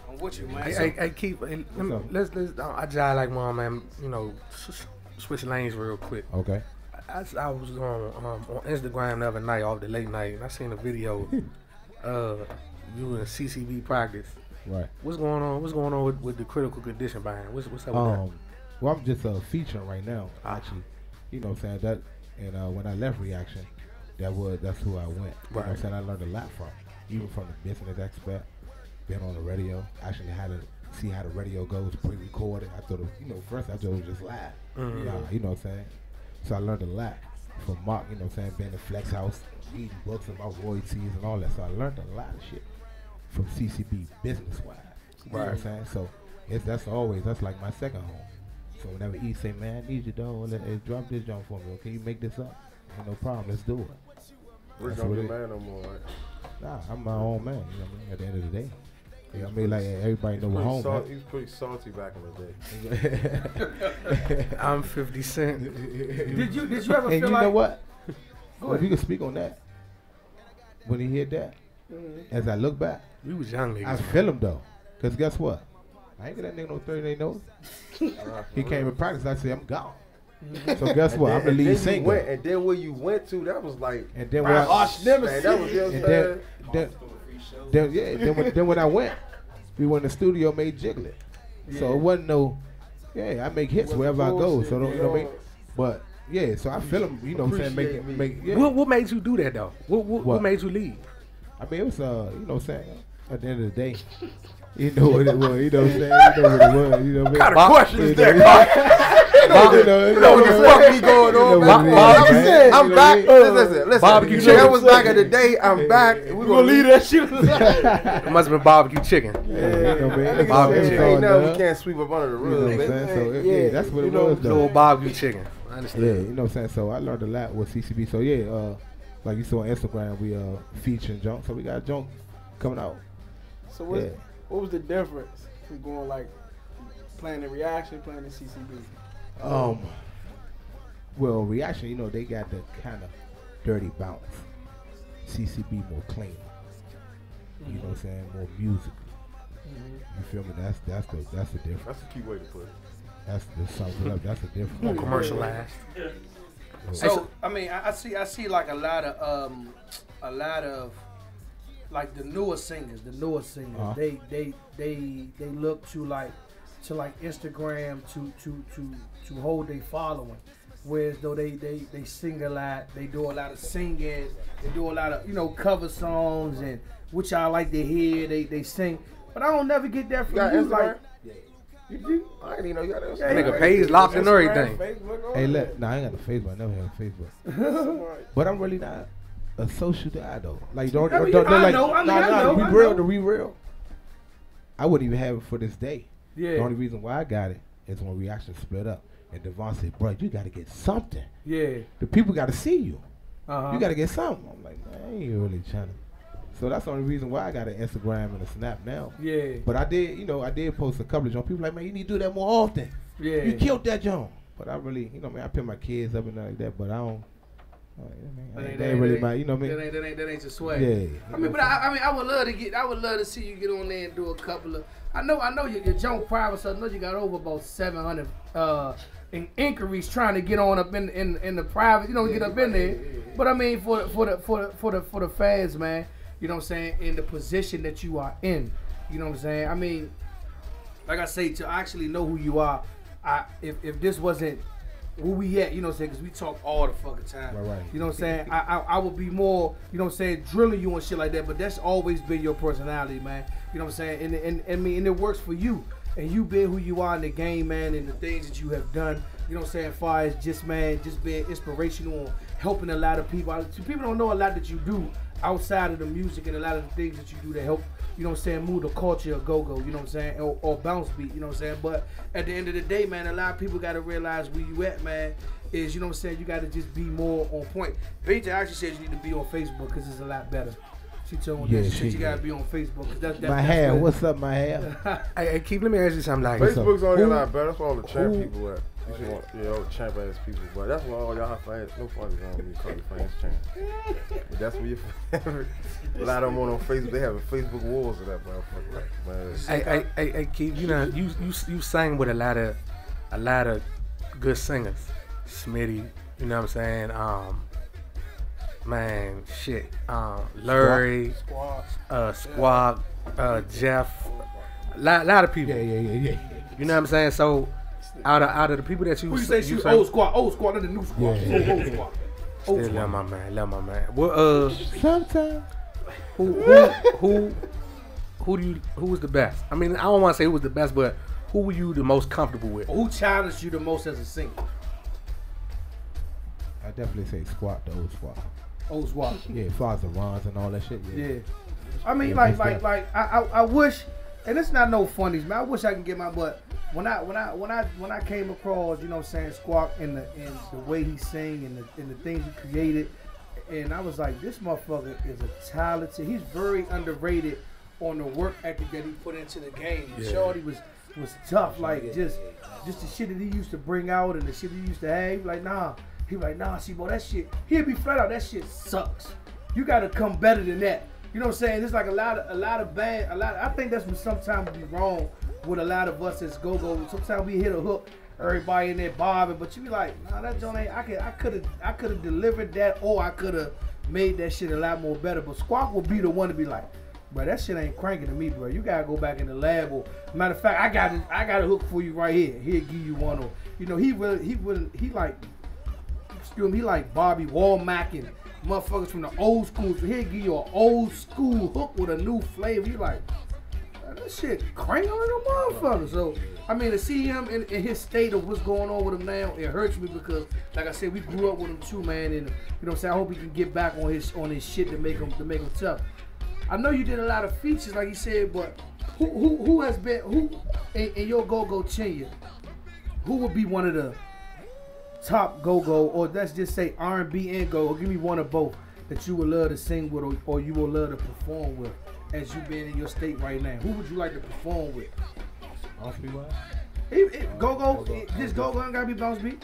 I'm with you, man. Hey, keep. Let's. I just like one man. You know, switch lanes real quick. Okay. I was on Instagram the other night, off the late night, and I seen a video. You in CCB practice. Right. What's going on? What's going on with the critical condition band? What's up with that? Well, I'm just featuring right now, actually. You know what I'm saying? That, and when I left Reaction, that's who I went. You know what I'm saying? I learned a lot from, even from the business aspect, being on the radio, actually how to see how the radio goes, pre-recorded. I thought, first I thought it was just live. Mm-hmm. You know what I'm saying? So I learned a lot from Mark, you know what I'm saying, being in Flex House, reading books about royalties and all that. So I learned a lot of shit from CCB business-wise. You know what I'm saying? So that's like my second home. So whenever E say, man, I need you, dog, drop this jump for me. Can you make this up? Ain't no problem. Let's do it. We're not your man no more, right? Nah, I'm my own man. You know what I mean? At the end of the day. You know what I mean? Like, everybody know we're home, man. He was pretty salty back in the day. I'm 50 Cent. Did you ever feel and you like? know what? Well, if you can speak on that, when he hit that, as I look back, We was young niggas. I feel him though. Because guess what? I ain't get that nigga no 30-day notice. He came in practice. I said, I'm gone. So guess what? I'm the lead singer. And then where you went to, that was like, And then when I, man, that was your then when I went, we went in the studio, made Jiglet. So it wasn't no, I make hits wherever I go. So don't, you know what I mean? But yeah, so I feel him, you know what I'm saying? Make yeah. What made you do that though? What made you leave? I mean, it was, you know what I'm saying? At the end of the day, you know what it was, you know what I'm saying? You know what it was, you know what I mean? what kind of question is that? You know what the fuck be going on, man? I'm back. Listen. Barbecue That chicken. was back in the day. I'm back. We're going to leave that shit. It must have been barbecue chicken. Yeah, you know, man. Barbecue chicken. Ain't nothing we can't sweep up under the You know rug, what I'm man. saying? So, yeah, that's what it was, though. Little barbecue chicken. I Yeah, understand. you know what I'm saying? So I learned a lot with CCB. So yeah, like you saw on Instagram, we featuring junk. So we got junk coming out. So what was the difference from going like playing the Reaction, playing the CCB? Well, Reaction, you know, they got the kind of dirty bounce. CCB more clean. You know what I'm saying? More musical. You feel me? That's the difference. That's a key way to put it. That's the sums it up. That's the difference. More commercialized. So I mean, I see like a lot of like the newer singers. They look to like Instagram to hold their following. Whereas though they sing a lot, they do a lot of singing, they do a lot of cover songs and which I like to hear. They sing, but I don't never get that from you. Like, you do? I didn't even know you got that. That nigga page locked and everything. Hey, look, I ain't got a Facebook. I never had a Facebook. But I'm really not a social guy though. Like don't I know. To be real. I wouldn't even have it for this day. Yeah. The only reason why I got it is when Reaction split up. And Devon said, bro, you got to get something. Yeah. The people got to see you. Uh-huh. You got to get something. I'm like, man, I ain't really trying to. So that's the only reason why I got an Instagram and a Snap now. Yeah. But I did post a couple of junk. People like, man, you need to do that more often. Yeah. You killed that junk. But I really, I put my kids up and like that, but I That ain't really my, you know what I mean? That ain't your swag. Yeah. I mean, but I would love to see you get on there and do a couple of. I know your junk private, so I know you got over about 700 inquiries trying to get on up in the private. You know, get up in there. But I mean, for the fans, man. You know what I'm saying? In the position that you are in. You know what I'm saying? I mean, like I say, to actually know who you are. If this wasn't where we at, you know what I'm saying? Because we talk all the fucking time. Right. You know what I'm saying? I would be more, you know what I'm saying, drilling you and shit like that. But that's always been your personality, man. You know what I'm saying? And it works for you. And you being who you are in the game, man, and the things that you have done. You know what I'm saying? As far as just being inspirational, helping a lot of people. People don't know a lot that you do outside of the music and a lot of the things that you do to help, you know what I'm saying, move the culture of go-go, you know what I'm saying, or BounceBeat, you know what I'm saying. But at the end of the day, man, a lot of people got to realize where you at, man, is, you know what I'm saying, you got to just be more on point. Peter actually says you need to be on Facebook because it's a lot better. She told me that you got to be on Facebook. Cause that's my hair, good. What's up, my hair? Hey, Keith, let me ask you something. Like, Facebook's only a lot better. That's where all the champ people at. All the champ ass people. But that's where all y'all fans, no funny on me, call your fans champ. But that's where your favorite. A lot of them on Facebook, they have Facebook wars of that motherfucker. Hey, Keith, you know, you sang with a lot of good singers. Smitty, you know what I'm saying? Man, shit. Larry, Squawk, Jeff, a lot of people. Yeah. You know what I'm saying? So out of the people that you, who you say you old squad, not the new squad. Yeah. Old squad. Still love my man. Well, sometimes who was the best? I mean, I don't want to say who was the best, but who were you the most comfortable with? Who challenged you the most as a singer? I definitely say Squat, the old Squat. Old Squad. Yeah, as far as the runs and all that shit. Yeah. I mean, I wish, and it's not no funnies, man. I wish I could get my butt. When I came across, you know what I'm saying, Squawk and the way he sang and the things he created, and I was like, this motherfucker is a talented. He's very underrated on the work ethic that he put into the game. Yeah. Shorty was tough, like just the shit that he used to bring out and the shit he used to have. He was like, nah, see, boy, that shit. He'd be flat out, that shit sucks. You gotta come better than that. You know what I'm saying? There's like a lot of bad. I think that's what sometimes we wrong with a lot of us as go-go. Sometimes we hit a hook, everybody in there bobbing, but you be like, nah, that joint ain't. I could have delivered that, or I could have made that shit a lot more better. But Squawk would be the one to be like, bro, that shit ain't cranking to me, bro. You gotta go back in the lab. Or matter of fact, I got a hook for you right here. He'll give you one. Or you know, he like Bobby Womack and motherfuckers from the old school. So he'll give you an old school hook with a new flavor. You like, that shit cranking on a motherfucker. So I mean, to see him in his state of what's going on with him now, it hurts me because, like I said, we grew up with him too, man. And you know what I'm saying, I hope he can get back on his shit to make him tough. I know you did a lot of features, like you said, but who has been in your go-go tenure? Who would be one of the top go-go, or let's just say R&B and go, or give me one of both that you would love to sing with, or you would love to perform with, as you being in your state right now? Who would you like to perform with? BounceBeat. Go-go, this go-go ain't gotta be BounceBeat.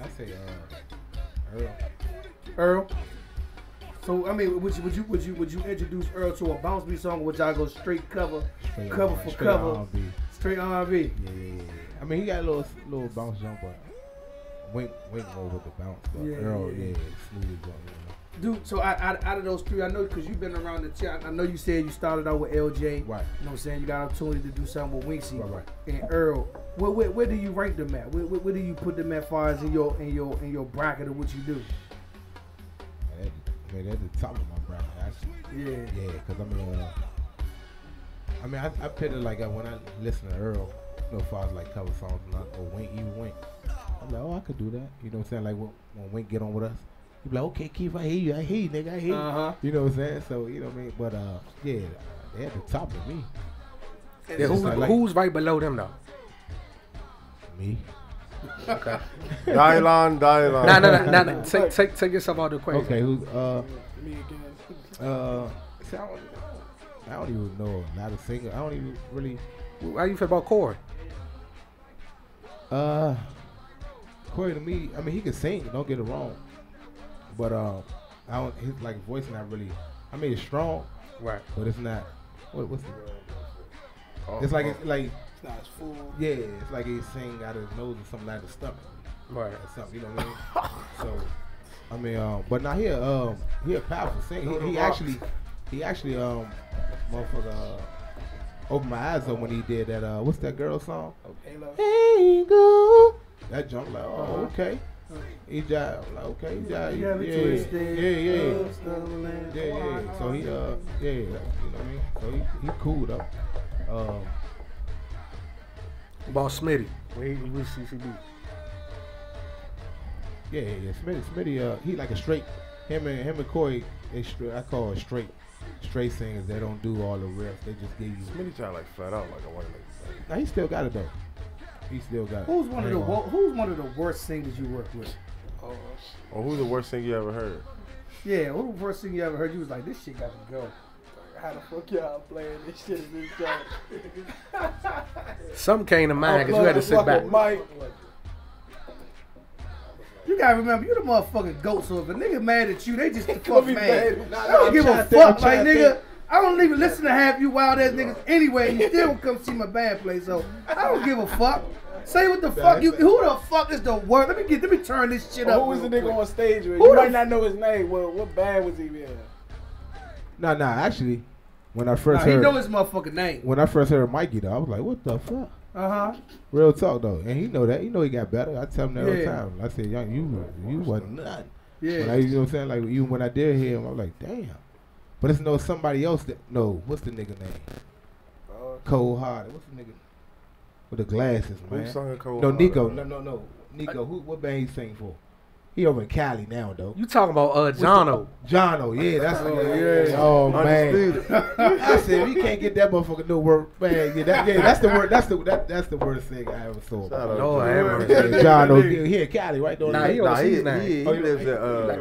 I say Earl. So I mean, would you introduce Earl to a BounceBeat song, or would y'all go straight cover for cover, straight R&B? Yeah. I mean, he got a little bounce jump, but Wink more with the bounce. But Earl, smooth jump. Dude, so out of those three, I know because you've been around the chat. I know you said you started out with LJ. Right. You know what I'm saying? You got an opportunity to do something with Winksy. Right. And Earl. Where do you rank them at? Where do you put them at far as in your bracket of what you do? They're at the top of my bracket, actually. Yeah, because I put it like when I listen to Earl, you know, as far as like cover songs or Wink, even Wink. I'm like, oh, I could do that. You know what I'm saying? Like when Wink get on with us, he be like, okay, Keith, I hear you, nigga, I hear you. You know what I'm saying? So, you know what I mean? But, they're at the top of me. Yeah, who's right below them, though? Me. Okay. Dylan. Nah. Take yourself out of the equation. Okay, who's, me again. I don't even know a lot of singers. I don't even really. How you feel about Corey? Corey to me, I mean, he can sing. Don't get it wrong, but I don't. His like voice not really. I mean, it's strong, Right. but it's not. What's the? It's like it's not as full. Yeah, it's like he sing out of his nose or something out of his stomach. Right. Or something, you know what I mean? So, I mean, but now he a powerful singer. He actually, motherfucker, opened my eyes up when he did that. What's that girl song? Halo. Hey, go. That jump like, oh, okay. He jive, like, okay, he jive. Yeah. So he, you know what I mean? So he cool though. About Smitty when he was CCB. Yeah. Smitty, he like a straight. Him and Corey, they straight. I call it straight singers. They don't do all the riffs. They just give you. Smitty try like flat out like I want to. Now he still got it though. He still got it. Who's one of the worst singers you work with? Or who's the worst thing you ever heard? Yeah, who's the worst thing you ever heard? You was like, this shit got to go. How the fuck y'all playing this shit in this joint? Something came to mind because you had to sit back. Mike. You gotta remember, you the motherfucking goat. So if a nigga mad at you, they just the Gonna fuck be mad. mad. I don't give a fuck, like nigga. I don't even listen to half you wild ass niggas anyway, and you still come see my band play. So I don't give a fuck. Say what the fuck you. Who the fuck is the worst? Let me turn this shit up. Who was the nigga on stage with? Who You the might not know his name. What band was he in? Nah. Actually, when I first he heard, know his motherfucking name. when I first heard Mikey though, I was like, what the fuck? Real talk though, and he know that. He know he got better. I tell him that all the time. I said, young, you wasn't nothing. Yeah. When you know what I'm saying? Like even when I did hear him, I was like, damn. But it's no somebody else that what's the nigga name? Cold Hearted. What's the nigga with the glasses, man? Who sung Cold No, Hearted? Nico. No. Nico. What band he sing for? He over in Cali now though. You talking about Jono? Jono, yeah, that's oh man. I said we can't get that motherfucker no work, man. That's the word. That's the worst thing I ever saw. No, I haven't. Jono, he in Cali, right? He lives at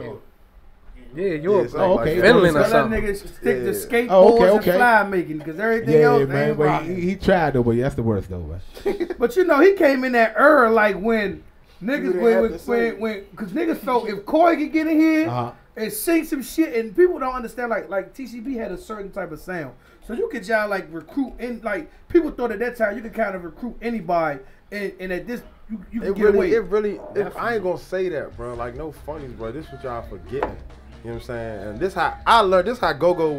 Yeah, you're okay. Finland or So that something. nigga stick to skateboards and fly making because everything else man. ain't But rocking. he tried though, but that's the worst though, man. But you know, he came in that era like when niggas, didn't have to when because niggas felt if Corey could get in here and sing some shit, and people don't understand like TCB had a certain type of sound, so you could just like recruit and like people thought at that time you could kind of recruit anybody, and at this you can get away. I ain't gonna say that, bro. Like no funnies, bro. This what y'all forgetting. You know what I'm saying? And this how I learned. This how go-go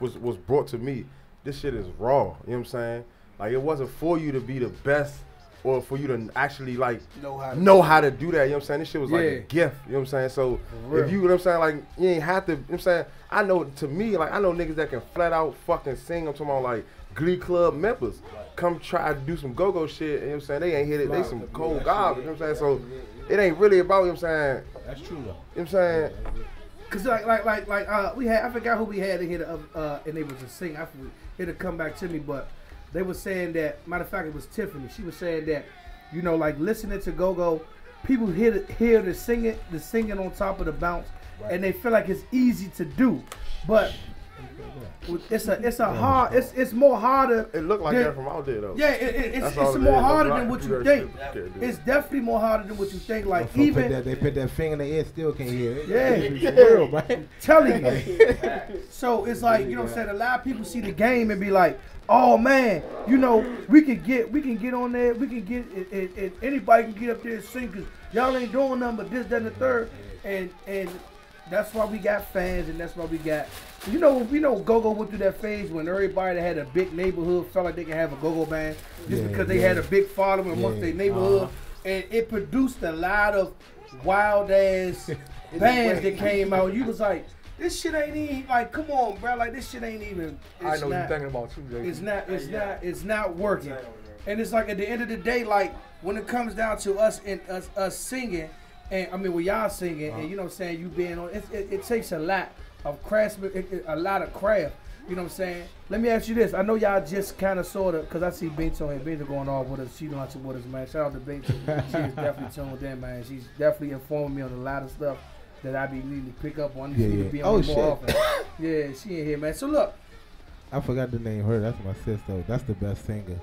was brought to me. This shit is raw. You know what I'm saying? Like it wasn't for you to be the best or for you to actually like know how to do that. You know what I'm saying? This shit was like a gift. You know what I'm saying? So if you know what I'm saying, like you ain't have to. You know what I'm saying? I know to me, like I know niggas that can flat out fucking sing. I'm talking about like Glee Club members come try to do some go-go shit. You know what I'm saying? They ain't hit it. They some cold garbage. You know what I'm saying? So it ain't really about. You know what I'm saying? That's true though. You know what I'm saying? Cause like we had, I forgot who we had in here and they was to sing. It'll come back to me, but they were saying that. Matter of fact, it was Tiffany. She was saying that, you know, like listening to go-go, people hear the singing on top of the bounce, and they feel like it's easy to do, but it's more harder. It looked like that from out there though. Yeah, it's more harder than what you think. It's definitely more harder than what you think. Like even they put that finger in the ear, still can't hear it. Yeah, it's real, man. Telling you. So it's like, you know what I'm saying, a lot of people see the game and be like, oh man, you know, we can get on there, we can get it, anybody can get up there and sing because y'all ain't doing nothing but this, that, and the third, and that's why we got fans, and that's why we got, you know, go-go went through that phase when everybody that had a big neighborhood felt like they could have a go-go band just because they had a big following amongst their neighborhood, and it produced a lot of wild ass bands that came out. You was like, this shit ain't even, like, come on, bro, like this shit ain't even. I know you're thinking about too, Jason. It's not working, and it's like at the end of the day, like when it comes down to us and us singing. And I mean, when y'all singing, and you know what I'm saying, you being on, it takes a lot of craftsmanship, a lot of craft. You know what I'm saying? Let me ask you this. I know y'all just kind of sort of, because I see Binks on here. Binks going on with us. She launching with us, man. Shout out to Binks. She is definitely tuned in, man. She's definitely informing me on a lot of stuff that I be needing to pick up on. She need to be on more often. Yeah, she in here, man. So look. I forgot the name of her. That's my sister. That's the best singer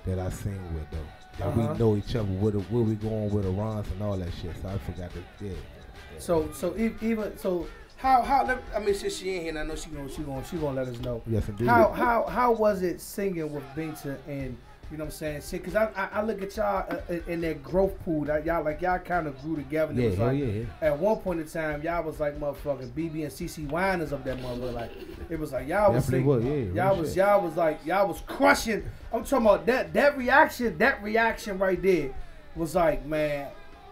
that I sing with, though. Like we know each other, where we going with the runs and all that shit. So I forgot to, yeah. So even so, how I mean, since she ain't here, and I know she gonna let us know. Yes, indeed. How was it singing with Binta and you know what I'm saying? See, cause I look at y'all in that growth pool. That y'all kind of grew together. And Yeah, it was like, yeah. At one point in time, y'all was like motherfucking BB and CC Winers of that motherfucker. Like it was like y'all was singing. Y'all was crushing. I'm talking about that reaction right there was like, man,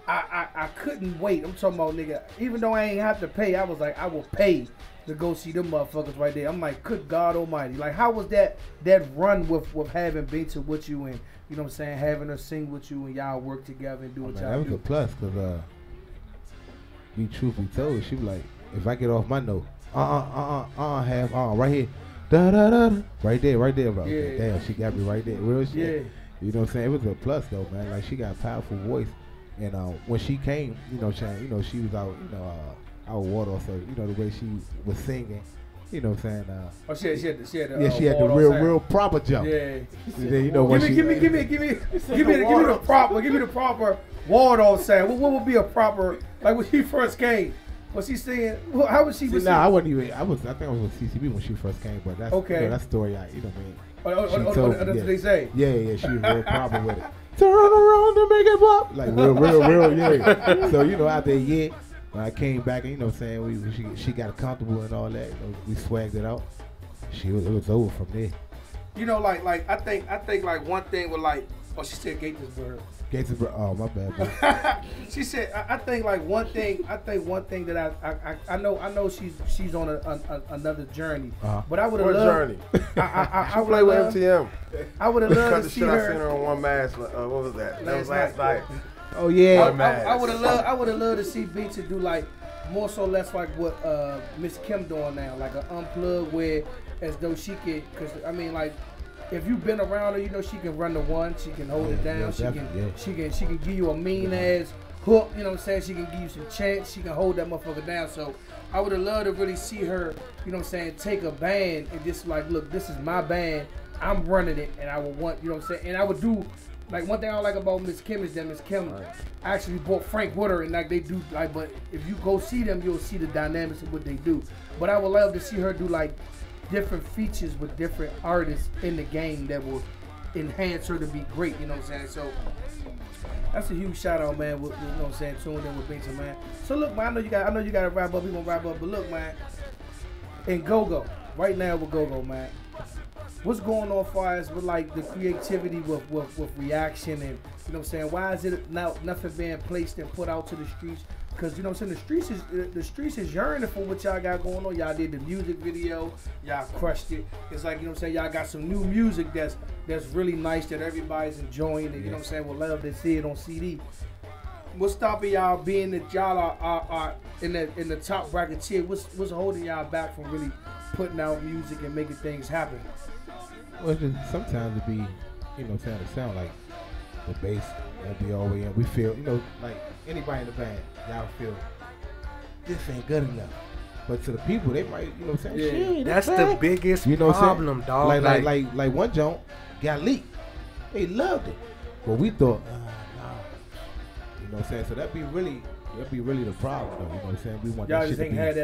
I couldn't wait. I'm talking about, nigga, even though I ain't have to pay, I was like, I will pay to go see them motherfuckers right there. I'm like, good God Almighty. Like, how was that run with having Binta with you and, you know what I'm saying, having her sing with you and y'all work together and do what y'all do? That was a plus, because, be truth be told, she was like, if I get off my note, right here, da-da-da-da, right there, bro. Yeah. Damn, she got me right there. Real shit. Yeah. You know what I'm saying? It was a plus, though, man. Like, she got a powerful voice. And when she came, you know, she was out, you know, out of water, so you know the way she was singing, you know what I'm saying? She had the real proper jump. Yeah. Then, you know, when give me the proper Waldorf sound. What would be a proper, like when she first came? Was she singing? How was she? Nah, I wasn't even. I think I was with CCB when she first came, but that's okay. You know, that story, you know what I mean? That's what they say. Yeah, she was real proper with it. Turn around to make it pop, like real, yeah. So you know, after a year, when I came back, and you know what I'm saying, she got comfortable and all that. You know, we swagged it out. It was over from there. You know, like I think like one thing with like, oh, she said Gatesburg. Oh, my bad, bro. She said, I think like one thing that I know she's on another journey, but I would have loved. Journey? I play with MTM. I would have loved to see her. I seen her on One Mask. What was that? That was last night. Oh yeah. I would have loved to see Binta do like more so less like what Miss Kim doing now, like an unplug where as though she could, because I mean like. If you've been around her, you know she can run the one, she can hold it down, she can give you a mean ass hook, you know what I'm saying? She can give you some chants, she can hold that motherfucker down. So I would have loved to really see her, you know what I'm saying, take a band and just like, look, this is my band, I'm running it, and I would want, you know what I'm saying, and I would do, like one thing I like about Miss Kim is that Miss Kim actually brought Frank with her, and like they do, like, but if you go see them, you'll see the dynamics of what they do. But I would love to see her do like different features with different artists in the game that will enhance her to be great, you know what I'm saying? So that's a huge shout out, man, with, you know what I'm saying, tuned in with Binta, man. So look, man, I know you got to wrap up, we gonna wrap up, but look, man, in Go-Go, right now with Go-Go, man, what's going on as far as with like the creativity with reaction and, you know what I'm saying, why is it now nothing being placed and put out to the streets? Because, you know what I'm saying, the streets is yearning for what y'all got going on. Y'all did the music video. Y'all crushed it. It's like, you know what I'm saying, y'all got some new music that's really nice that everybody's enjoying. And, you know what I'm saying, will love to see it on CD. What's stopping y'all being that y'all are in the top bracket tier? What's holding y'all back from really putting out music and making things happen? Well, just sometimes it be, you know what I'm saying, it sound like the bass won't be all the way in. We feel, you know, like anybody in the band, y'all feel this ain't good enough. But to the people, they might, you know what I'm saying? Yeah, that's the biggest problem, dog. Like one joint got leaked. They loved it. But we thought, nah. You know what I'm saying? So that'd be really the problem, though. You know what I'm saying? We want y'all that just shit ain't to be, had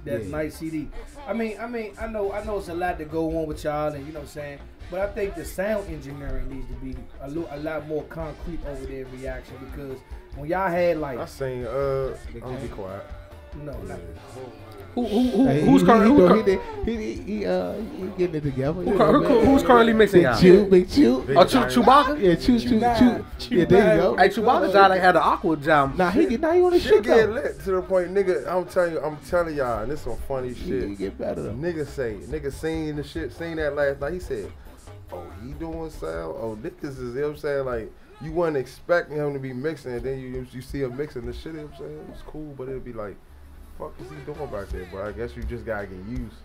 that nice CD. I mean, I know it's a lot to go on with y'all, and you know what I'm saying. But I think the sound engineering needs to be a lot more concrete over their reaction, because when y'all had like, I sing, I'm be quiet. No, not Who's currently he getting it together. who's currently mixing y'all? Big Chew. Oh, Chewbacca? Yeah, Chew. Yeah, there you go. Hey, Chewbacca guy that had an awkward jam. Nah, he on the Shit shit get though. lit to the point, nigga. I'm telling y'all, and this some funny shit. He get better though. Nigga seen the shit, seen that last night. He said, "Oh, he doing sound. Oh, niggas is, you know what I'm saying, like." You wasn't expecting him to be mixing, and then you see him mixing the shit. You know what I'm saying, it was cool, but it'd be like, fuck is he doing back there? But I guess you just gotta get used.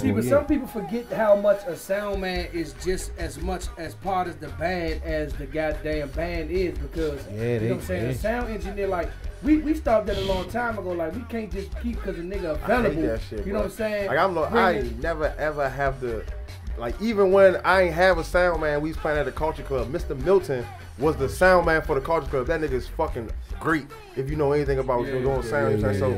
See, but some people forget how much a sound man is just as much as part of the band as the goddamn band is, because you know what I'm saying. A sound engineer, like we stopped that a long time ago. Like we can't just keep because a nigga available. I hate that shit, you know what I'm saying? Like I never ever have to like even when I ain't have a sound man, we was playing at the Culture Club. Mr. Milton was the sound man for the Culture Club. That nigga is fucking great. If you know anything about doing sound, so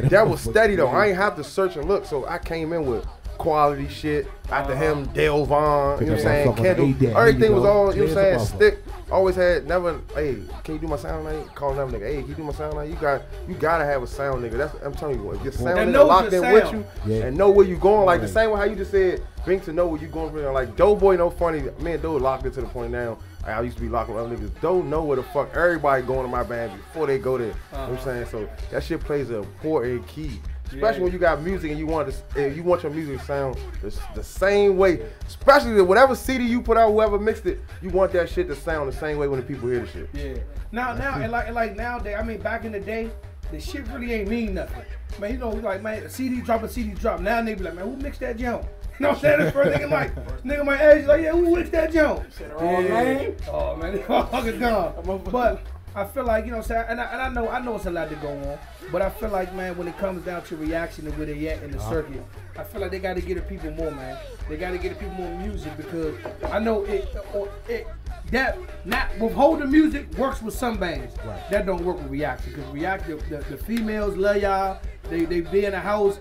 that was steady though. I ain't have to search and look, so I came in with quality shit. After him, Dale Vaughn, you know what I'm saying? Kendall, everything was all, you know what I'm saying? Stick. Always had never. Hey, can you do my sound man? Call them nigga. Hey, can you do my sound man? You gotta have a sound nigga. That's I'm telling you. If your sound nigga locked in with you and know where you going, like the same way how you just said, Bink to know where you going from. Like Doughboy, no funny. Me and Doe locked into the point now. I used to be locking up niggas. Don't know where the fuck everybody going to my band before they go there. You know what I'm saying? So that shit plays an important key. Especially when you got music and you want your music to sound the same way. Especially whatever CD you put out, whoever mixed it, you want that shit to sound the same way when the people hear the shit. Yeah. Now and like nowadays, I mean back in the day, the shit really ain't mean nothing. Man, you know, like man, a CD drop. Now they be like, man, who mixed that jump? You know what I'm saying? The first nigga might ask you like, yeah, who mixed that jump? Name? Oh man, they all fucking gone. But I feel like, you know what I'm saying, and I know it's a lot to go on, but I feel like, man, when it comes down to reaction and where they at in the circuit, I feel like they got to get the people more, man. They got to get the people more music because I know that not withholding music works with some bands. Right. That don't work with reaction because reaction, the females love y'all. They be in the house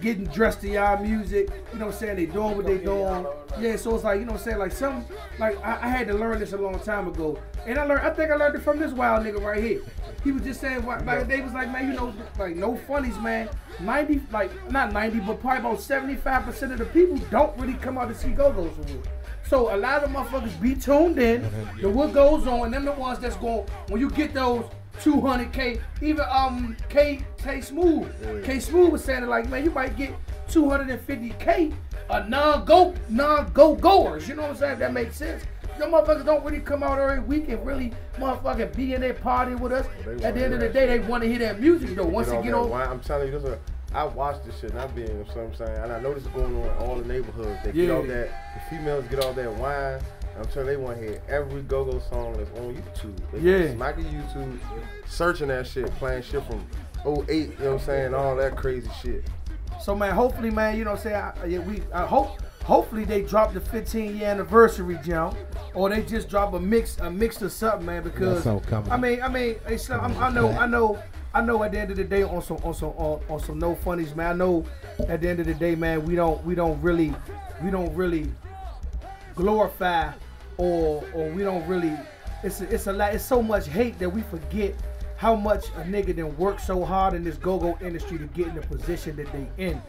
getting dressed to y'all music, you know what I'm saying, they doing what they doing. Yeah, so it's like, you know what I'm saying, like I had to learn this a long time ago. And I think I learned it from this wild nigga right here. He was just saying, like, they was like, man, you know, like, no funnies, man. 90, like, not 90, but probably about 75% of the people don't really come out to see go-go's for real. So a lot of motherfuckers be tuned in to what goes on, and them the ones that's going, when you get those 200K, even K Smooth. K Smooth was saying it like, man, you might get 250K non-go-goers. You know what I'm saying? If that makes sense. Them motherfuckers don't really come out every week and really motherfucking be in their party with us. At the end of the day, they want to hear that music though. Once they get on, I'm telling you, I watch this shit, not being, you know what I'm saying, and I know this is going on in all the neighborhoods. They get all that, the females get all that wine. I'm telling you, they want to hear every go-go song that's on YouTube. They smack the YouTube, searching that shit, playing shit from 08, you know what I'm saying, all that crazy shit. So man, hopefully, man, you know what I'm saying, hopefully they drop the 15-year anniversary jump, or they just drop a mix of something, man. Because I mean, I know. At the end of the day, on some no funnies, man. I know at the end of the day, man, we don't really glorify or we don't really. It's a lot. It's so much hate that we forget how much a nigga done worked so hard in this go-go industry to get in the position that they in.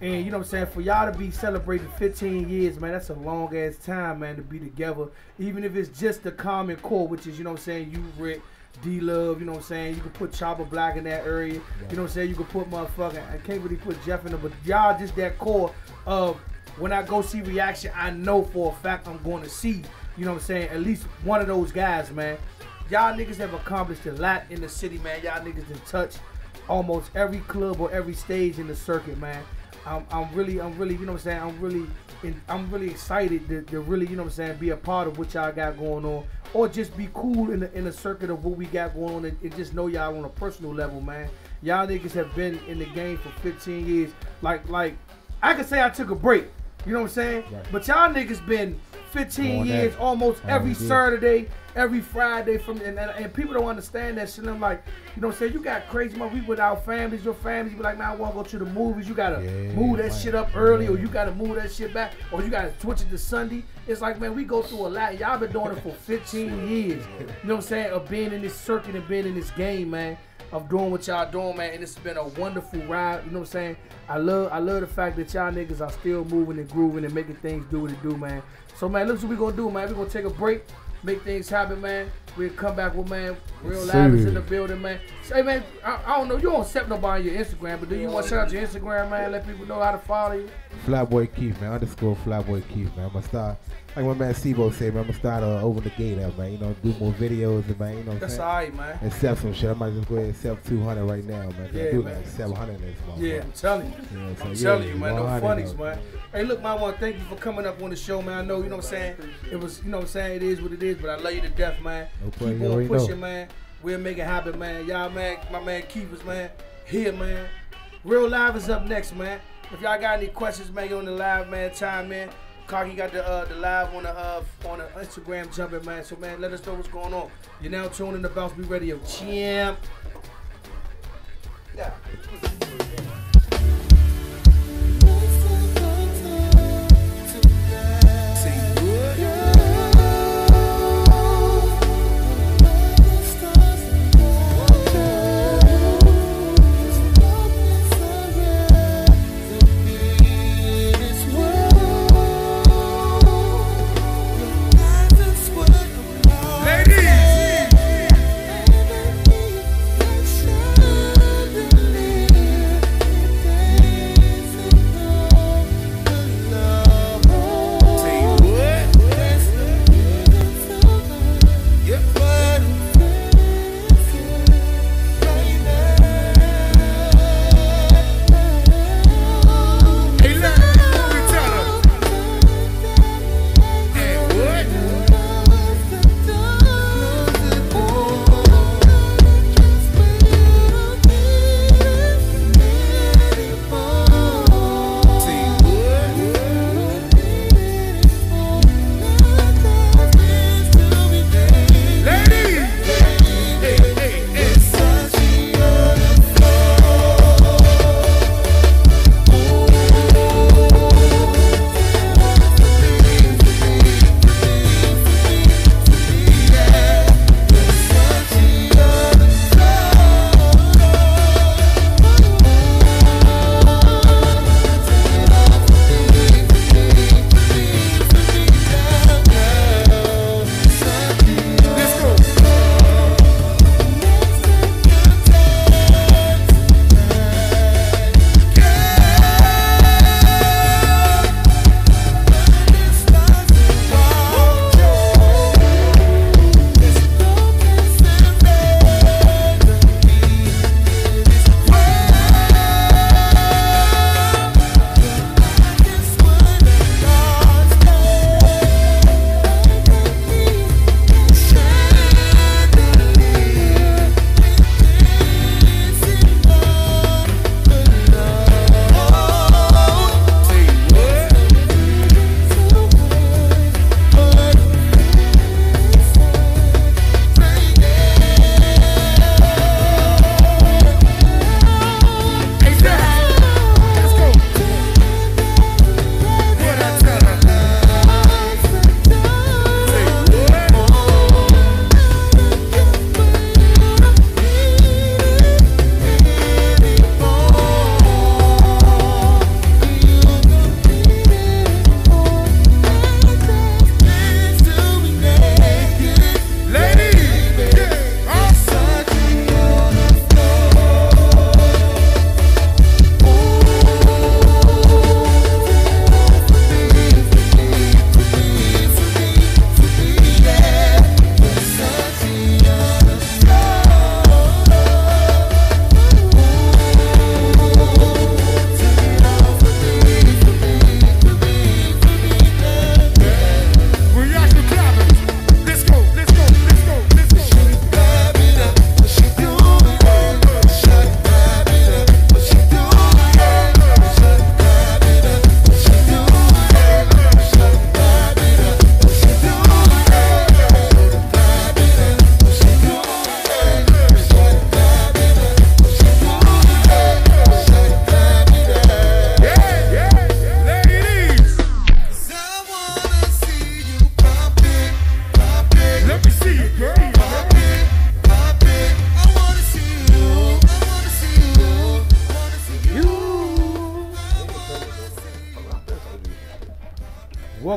And you know what I'm saying, for y'all to be celebrating 15 years, man, that's a long ass time, man, to be together. Even if it's just the common core, which is, you know what I'm saying, you, Rick, D-Love, you know what I'm saying, you can put Chopper Black in that area. You know what I'm saying, you can put motherfucking, I can't really put Jeff in there, but y'all just that core of when I go see reaction, I know for a fact I'm going to see, you know what I'm saying, at least one of those guys, man. Y'all niggas have accomplished a lot in the city, man. Y'all niggas have touched almost every club or every stage in the circuit, man. I'm really, you know what I'm saying, I'm really excited to really, you know what I'm saying, be a part of what y'all got going on, or just be cool in the circuit of what we got going on, and just know y'all on a personal level, man. Y'all niggas have been in the game for 15 years. Like I could say I took a break, you know what I'm saying? Right. But y'all niggas been 15 years, almost every Saturday, every Friday, and people don't understand that shit. I'm like, you know what I'm saying, you got crazy money. We with our families, your families, you be like, man, I want to go to the movies. You got to move that shit up early, or you got to move that shit back, or you got to switch it to Sunday. It's like, man, we go through a lot. Y'all been doing it for 15 years, you know what I'm saying, of being in this circuit and being in this game, man, of doing what y'all doing, man, and it's been a wonderful ride, you know what I'm saying. I love the fact that y'all niggas are still moving and grooving and making things do what it do, man. So, man, look what we gonna do, man. We gonna take a break, make things happen, man. We'll come back with, man, Real Live is in the building, man. Say, man, I don't know, you don't accept nobody on your Instagram, but do you want to shout out your Instagram, man? Let people know how to follow you. Flyboy Keith, man, _Flyboy Keith, man. I'm gonna start, like my man Sebo said, man, I'm gonna start over the gate up, man. You know, do more videos, and man, you know what I'm saying? That's alright, man. Accept some shit. I might just go ahead and accept 200 right now, man. Yeah, I do man. like 700 next month. Yeah, I'm telling you. You know what I'm telling you, man. No funnies, man. Hey, look, man, I want to thank you for coming up on the show, man. I know, you know what I'm saying, it was, you know what I'm saying, it is what it is, but I love you to death, man. Keep on pushing, man. We'll make it happen, man. Y'all, man, my man Keith man, here, man. Real Live is up next, man. If y'all got any questions, man, you on the live, man, chime in. Cocky got the live on the Instagram jumping, man. So man, let us know what's going on. You're now tuned in to BounceBeat Radio, champ. Yeah.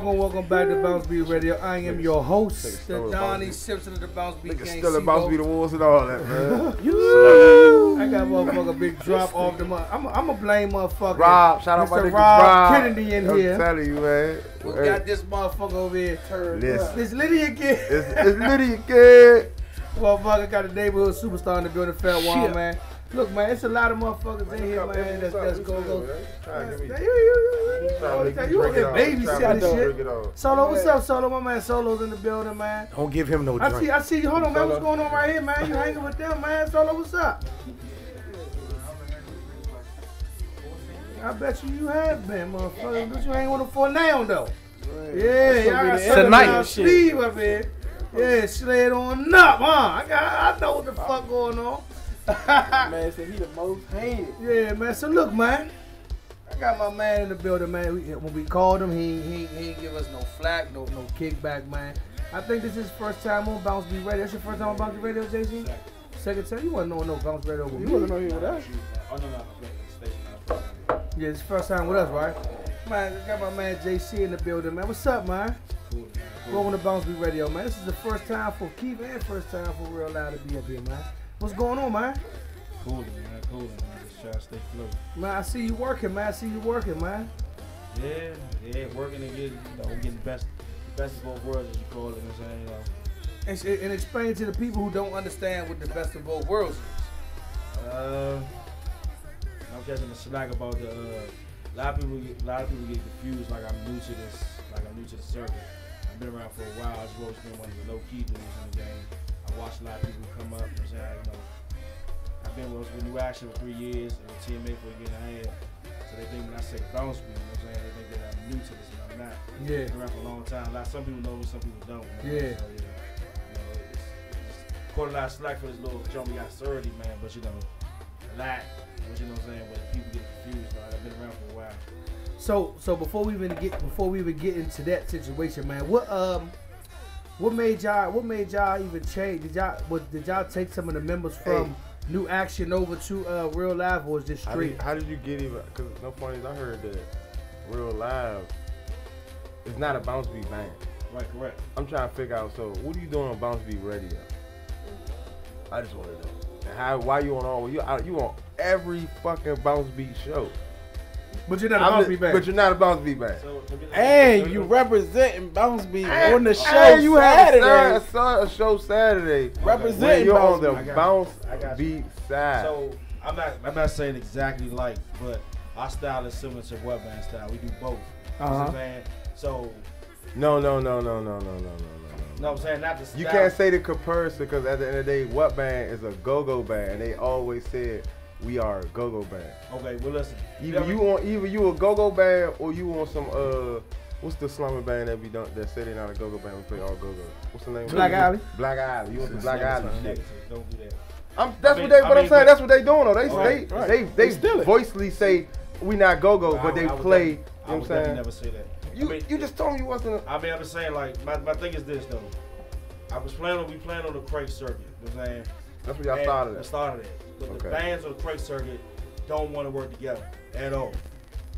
Welcome back to BounceBeat Radio. I am your host, the Donnie Simpson of the BounceBeat gang. Still at BounceBeat Awards and all that, man. I got motherfucker big drop off the month. I'm gonna blame motherfucker Rob, shout out my Mr. nigga Rob Kennedy in here. I'm telling you, man. We got this motherfucker over here. Listen. It's Lydia kid. It's Lydia kid. Motherfucker got a neighborhood superstar in the building, Fat Wall, man. Look, man, it's a lot of motherfuckers in here, man. That's go. You over there babysitting shit. Solo, what's up, Solo? My man Solo's in the building, man. Don't give him no drink. I see you. Hold on, man. What's going on right here, man? You hanging with them, man? Solo, what's up? I bet you have been, motherfucker. What you hanging with them for now, though? Yeah, y'all got Tonight. Steve up here. Yeah, slid on up, huh? I know what the fuck going on. Man said he the most hated. Yeah, man. So look, man. I got my man in the building, man. When we called him, he ain't give us no flack, no kickback, man. I think this is his first time on BounceBeat Radio. That's your first time on BounceBeat Radio, JC? Second time? You wasn't on no Bounce Radio with me. You wasn't on here with us. Oh, no. Yeah, it's the first time with us, right? Man, I got my man JC in the building, man. What's up, man? Cool. Welcome to BounceBeat Radio, man. This is the first time for Keith and first time for Real Live to be up here, man. What's going on, man? Cooling, man. Just try to stay floating. Man, I see you working, man. man. Yeah, working and getting the best of both worlds, as you call it. You know what I'm saying? And explain to the people who don't understand what the best of both worlds is. I'm catching the slack about the. A lot of people get confused. Like I'm new to this. Like I'm new to the circuit. I've been around for a while. I've always been one of the low-key dudes in the game. I watched a lot of people come up. You know what I'm saying? I've been with New Action for 3 years and with TMA for a year and a half. So they think when I say BounceBeat, you know what I'm saying? They think that I'm new to this and I'm not. Yeah. I've been around for a long time. Some people know me, some people don't. Yeah. So, it's caught a lot of slack for this little jump we got Surdy, man. But a lot. But you know what I'm saying? But people get confused. I've been around for a while. So before we even get into that situation, man, what made y'all even change? Did y'all take some of the members from New Action over to Real Live, or was this straight? How did you get even? Because no funny, I heard that Real Live is not a BounceBeat band. Right, correct. I'm trying to figure out. So what are you doing on BounceBeat Radio? I just want to know. And why you on all? You on every fucking BounceBeat show. But you're not a BounceBeat band. But you're not a BounceBeat band. And you representing BounceBeat on the show you Saturday. had a show Saturday. Representing you're on the BounceBeat. BounceBeat side. So I'm not saying exactly like, but our style is similar to what band style. We do both. You know what I'm saying? So No. No, I'm saying not the style. You can't say the comparison because at the end of the day, what band is a go-go band? They always said we are a go-go band. Okay, well listen. Either you a go-go band or you on some what's the slumming band that say they not a go-go band? We play all go-go. What's the name? Black Alley. Black Alley. You want the Black Alley shit? Don't do that. That's what they doing though. They voicely say we not go-go, but they play. You know what I'm saying? Never say that. You just told me you wasn't. I'm just saying, like, my thing is this though. We playing on the crate circuit. You know what I'm saying? That's where y'all started at. Started at. But the bands on the crate circuit don't want to work together at all.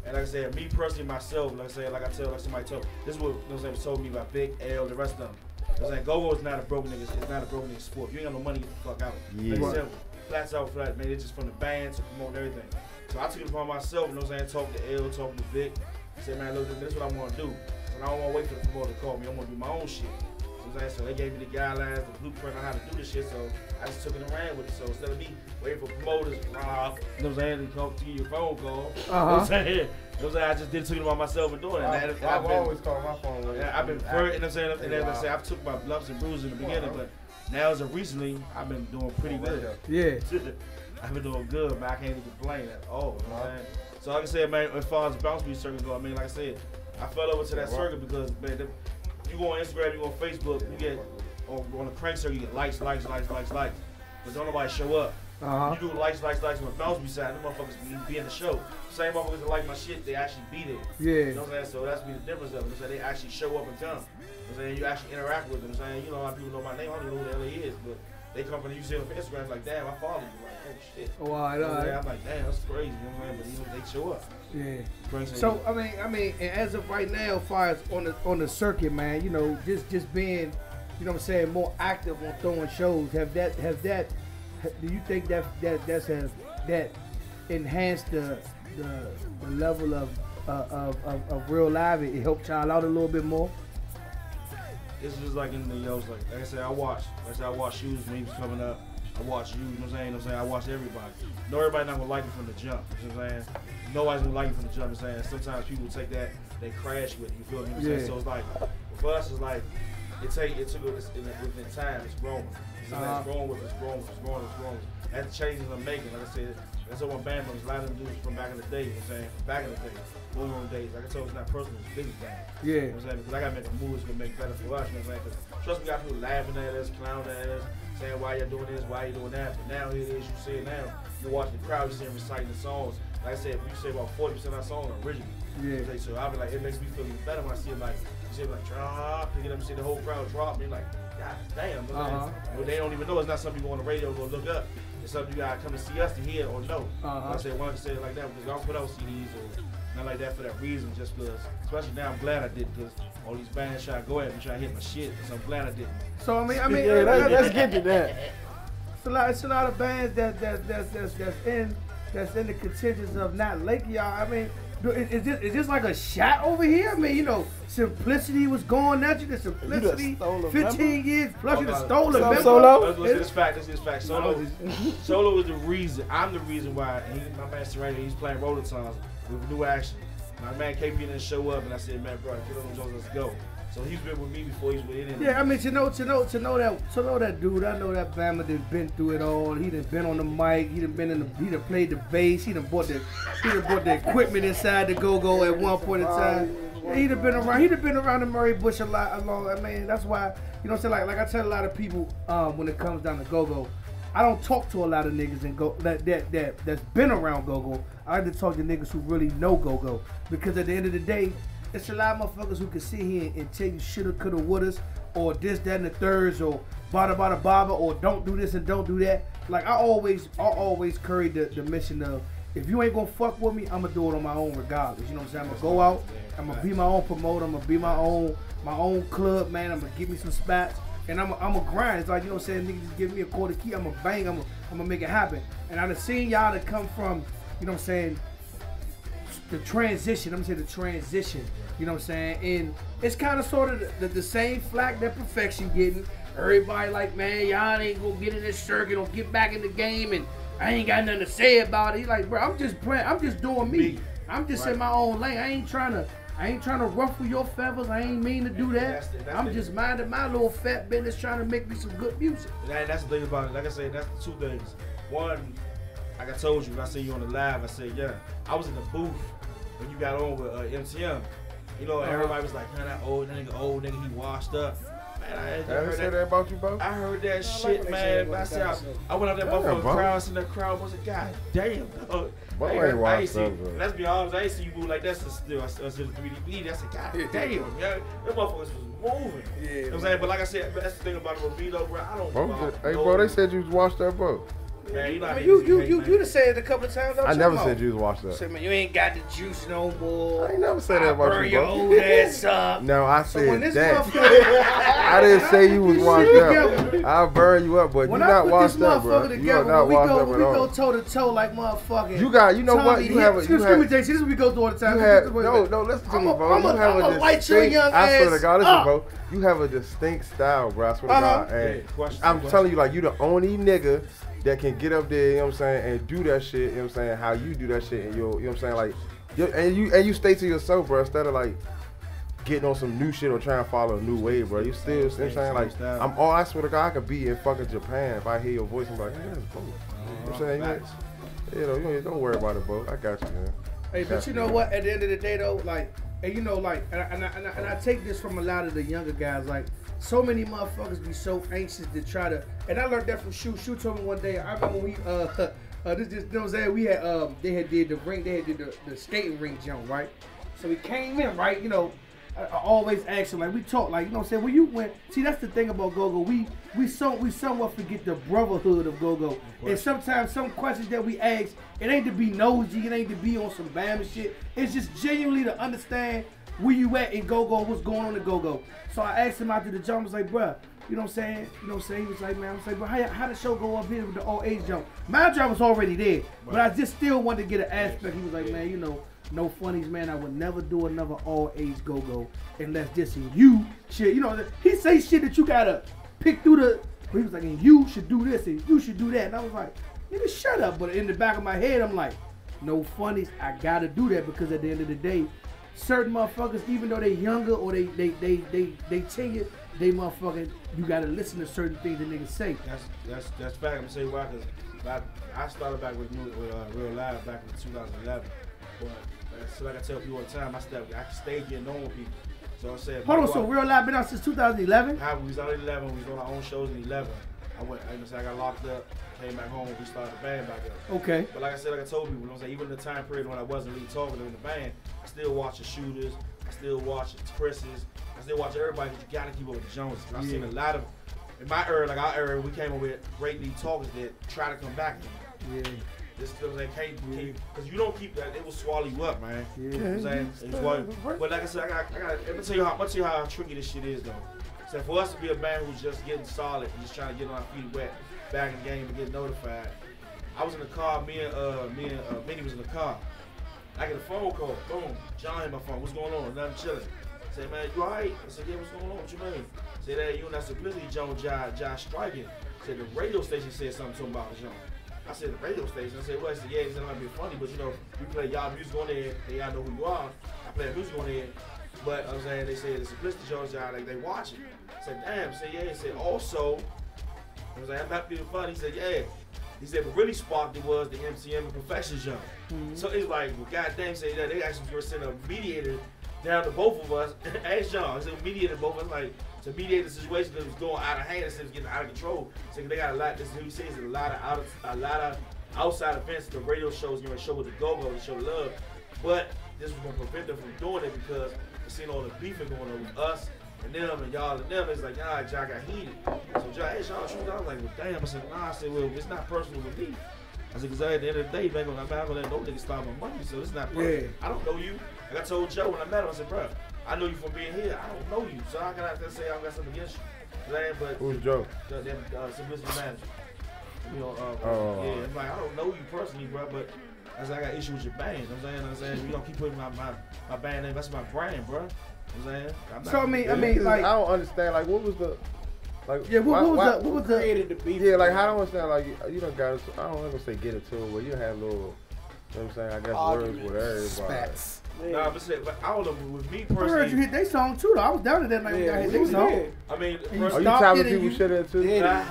And like I said, me personally, myself, like somebody told, this is what, you know what I'm saying, told me about Big L, the rest of them. You know what I'm saying, go-go is not a broke nigga, it's not a broke nigga sport. If you ain't got no money, get the fuck out. Yeah. Like simple. Flats out flat, man, it's just from the bands to promote everything. So I took it upon myself, you know what I'm saying, talking to L, talking to Vic. I said, man, look, this is what I want to do. And I don't want to wait for the promoter to call me, I want to do my own shit. So they gave me the guidelines, the blueprint on how to do this shit, so I just took it and ran with it. So instead of me waiting for promoters, you know what I'm saying, to give you a phone call, you know what I'm saying? You know what I'm saying? I just took it upon myself and doing it. I've always called my phone. I've been very, you know what I'm saying? And as I say, I've took my lumps and bruises in the beginning, but now as of recently, I've been doing pretty good. Yeah. I've been doing good, man. I can't even complain at all. You know what I'm saying? So like I said, man, as far as the BounceBeat circuit go, I mean, like I said, I fell over to that circuit because, man, you go on Instagram, you go on Facebook, you get on the crank circuit, you get likes, but don't nobody show up. You do likes on the BounceBeat side, them motherfuckers be in the show. Same motherfuckers that like my shit, they actually be there. Yeah. You know what I'm saying? So that's be the difference of it. You know, they actually show up and come. You know what I'm saying? You actually interact with them. You know what I'm saying? You know, a lot of people know my name, I don't know who the hell he is, but they come from you see on Instagram like, damn, I follow you. Like, oh shit. Oh, I know. I'm like, damn, that's crazy. You know what I'm saying? But they show up. Yeah. Crazy. So I mean, and as of right now, as far as on the circuit, man, you know, just being, you know what I'm saying, more active on throwing shows. Do you think that enhanced the level of Real Live? It helped y'all out a little bit more. It's just like in the like I said, I watched Shoes when he was coming up. I watched you, know what I'm saying? I watched everybody. No, everybody not gonna like it from the jump, you know what I'm saying? Nobody's gonna like it from the jump, you know what I'm saying? Sometimes people take that, they crash with it, you feel me? You know what I'm saying? So it's like, for us, it's like, it took within time, it's growing. It's growing. That's the changes I'm making. Like I said, That's what one band members, a lot of them dudes from back in the day, you know what I'm saying? From back in the day, boom days. Like I told you, it's not personal, it's business thing. Yeah. You know what I'm saying? Because I gotta make a move that's gonna make it better for us, you know what I'm saying? Because trust me, got people laughing at us, clowning at us, saying why you're doing this, why you doing that. But now here it is, you see it now. You're watching the crowd, you're seeing reciting the songs. Like I said, you say about 40% of our songs are original. Yeah. So I'll be like, it makes me feel even better when I see it like, drop, pick it up and see the whole crowd drop. And like, God damn, but they don't even know it's not something you go on the radio go look up. It's something you gotta come to see us to hear or know. I said, why don't you say it like that? Because I don't put out CDs or not like that for that reason, just because, especially now I'm glad I did, because all these bands try to go at me, try to hit my shit, so I'm glad I didn't. So I mean, Yeah, let's get to that. It's a lot of bands that's in the contingents of not liking y'all. I mean, is this like a shot over here? I mean, you know, Simplicity was going at you. The Simplicity, 15 years plus you done stole a member. Solo? Let's get this fact. Solo was the reason. I'm the reason why. My man Serena, he's playing Roller Times with New Action. My man KP didn't show up, and I said, man, bro, get on the Jones, let's go. So he's been with me before he's with anything. Yeah, I mean, to know that dude, I know that Bama done been through it all. He done been on the mic. He done played the bass. He done bought the equipment inside the go-go at one point in time. He done been around the Murray Bush a lot. I mean, that's why, you know what I'm saying? Like I tell a lot of people when it comes down to go-go, I don't talk to a lot of niggas that's been around go-go. I like to talk to niggas who really know go-go, because at the end of the day, it's a lot of motherfuckers who can sit here and tell you shoulda, coulda, wouldas, or this, that, and the thirds, or bada, or don't do this and don't do that. Like I always carry the mission of, if you ain't gonna fuck with me, I'ma do it on my own regardless. You know what I'm saying? I'm gonna go out, I'm gonna be my own promoter, I'm gonna be my own club, man. I'm gonna give me some spots, and I'm gonna grind. It's like, you know what I'm saying? Niggas just give me a quarter key, I'm gonna bang, I'm gonna make it happen. And I done seen y'all that come from, you know what I'm saying, the transition. I'm gonna say the transition. You know what I'm saying? And it's kind of sort of the same flack that Perfection getting. Everybody like, man, y'all ain't gonna get in this circuit or get back in the game, and I ain't got nothing to say about it. He's like, bro, I'm just playing. I'm just doing me. I'm just in my own lane. I ain't trying to ruffle your feathers. I ain't mean to do that. I'm just minding my little fat business, trying to make me some good music. That's the thing about it. Like I said, that's the two things. One, like I told you, when I see you on the live, I said, yeah, I was in the booth when you got on with MTM. You know, everybody was like, man, that old nigga, he washed up. Man, I heard that about you, bro? I heard that shit, man. I went out there, motherfucking crowd, seen that crowd, was like, God damn. I ain't see, let's be honest, I ain't see you move like that since still. I said 3DB. I said, God damn, yeah, them motherfuckers was moving. Yeah, you know what I'm saying? But like I said, that's the thing about it with me though, bro. I don't. Hey, bro, they said you was washed up, bro. Man, you know you done said it a couple of times. I never said you was washed up. Said, man, you ain't got the juice no more. I ain't never said that about burn you, your bro. old ass up. No, I said that. I I didn't say you was washed up. I'll burn you up, but you're not washed up, bro. You are not washed up at all. We go toe to toe like motherfucking. You know what? You have a. Excuse me, JC. This is what we go through all the time. No, listen to me, bro. You have a distinct. I swear to God, listen, bro. You have a distinct style, bro. I swear to God. And I'm telling you, like, you the only nigga that can get up there, you know what I'm saying, and do that shit, you know what I'm saying, how you do that shit, and you know what I'm saying, like, and you stay to yourself, bro, instead of like getting on some new shit or trying to follow a new way, bro. You still, you know what I'm saying, like, I swear to God, I could be in fucking Japan if I hear your voice and be like, hey, that's bro. You know what I'm saying, you don't worry about it, bro. I got you, man. Hey, but you know what? At the end of the day, though, like, and you know, like, and I take this from a lot of the younger guys, like. So many motherfuckers be so anxious to try to, and I learned that from Shu. Shu told me one day. I remember when we you know what I'm saying, we had they had did the ring, they had did the skating ring jump, right? So we came in, right? You know, I always ask him, like, we talk, like, you know what I'm saying, when you went, see, that's the thing about go-go, we somewhat forget the brotherhood of go-go, and sometimes some questions that we ask, it ain't to be nosy, it ain't to be on some Bama shit, it's just genuinely to understand where you at in go-go, what's going on in go-go. So I asked him after the jump, I was like, bruh, you know what I'm saying? You know what I'm saying? He was like, man, I was like, bro, how the show go up here with the all age jump? My jump was already there, but I just still wanted to get an aspect. He was like, man, you know, no funnies, man. I would never do another all age go-go unless this and you shit. You know, he say shit that you gotta pick through the, but he was like, and you should do this and you should do that. And I was like, nigga, shut up. But in the back of my head, I'm like, no funnies, I gotta do that because at the end of the day, certain motherfuckers, even though they younger or they tenured, they motherfucking, you gotta listen to certain things that niggas say. That's fact. I'm gonna say why, because I started back with Real Live back in 2011. But so like I tell people all the time, I stayed getting on with people. So I said, hold on, so Real Live been out since 2011? We was out in 11. We was doing our own shows in 11. I got locked up, came back home, we started the band back up. Okay. But like I said, like I told people, even in the time period when I wasn't really talking in the band, I still watch the Shooters, I still watch the Chris's, I still watch everybody. You gotta keep up with the Joneses. I've seen a lot of, in my era, like our era, we came up with great lead talkers that try to come back. Yeah. This they can't because you don't keep that, it will swallow you up, man. Yeah. You know what I'm saying? But like I said, let me tell you how tricky this shit is though. So for us to be a band who's just getting solid and just trying to get on our feet wet, back in the game and get notified. I was in the car, me and Minnie was in the car. I get a phone call, boom, John hit my phone, what's going on? Nothing chilling. I said, man, you alright? I said, yeah, what's going on? What you mean? I said, hey, you and that Simplicity Jones, Josh striking. I said, the radio station said something to him about the Jones. I said, the radio station. I said, well, I said, yeah, he said, it might be funny, but you know, we play y'all music on there, and y'all know who you are. I play music on there, but I'm saying, they said, the Simplicity Jones, y'all, like, they watch it. I said, damn. I said, yeah. He said, also, I was like, I'm not being funny. He said, yeah. He said, what really sparked it was the MCM and Perfection jump. So it's like, well, goddamn, say that they actually were sending a mediator down to both of us. Ask John. He said, mediator both of us, like, to mediate the situation that was going out of hand instead of getting out of control. So they got a lot. This is what he says. A lot of outside events. The radio shows, you know, show with the go-go, the show love. But this was gonna prevent them from doing it because they seen all the beefing going on with us and them and y'all and them. It's like, nah, John got heated. So John, hey, Sean, shoot. I was like, well, damn. I said, nah. I said, well, it's not personal with me. I said, because at the end of the day, man, I'm not gonna let no nigga stop my money. So it's not personal. Yeah. I don't know you. Like I told Joe when I met him, I said, bro, I know you from being here. I don't know you, so I gotta say I got something against you. But who's Joe? Simplicity manager. You know, yeah. It's like I don't know you personally, bro, but I said I got issues with your band. You know what I'm saying, you don't keep putting my band name. That's my brand, bro. You know what I'm saying. So I mean, like I don't understand. Like, what was the like? Yeah, what was the created the beef? Yeah, like I don't understand. Like you don't got. I don't want to say get it to it, but you have little. You know what I'm saying? I guess words with everybody. Spats. Nah, but I don't know. With me personally, I heard you hit their song too. Though I was down to that night. Yeah, I hit their song. I mean, are you telling people shit in too? Nah.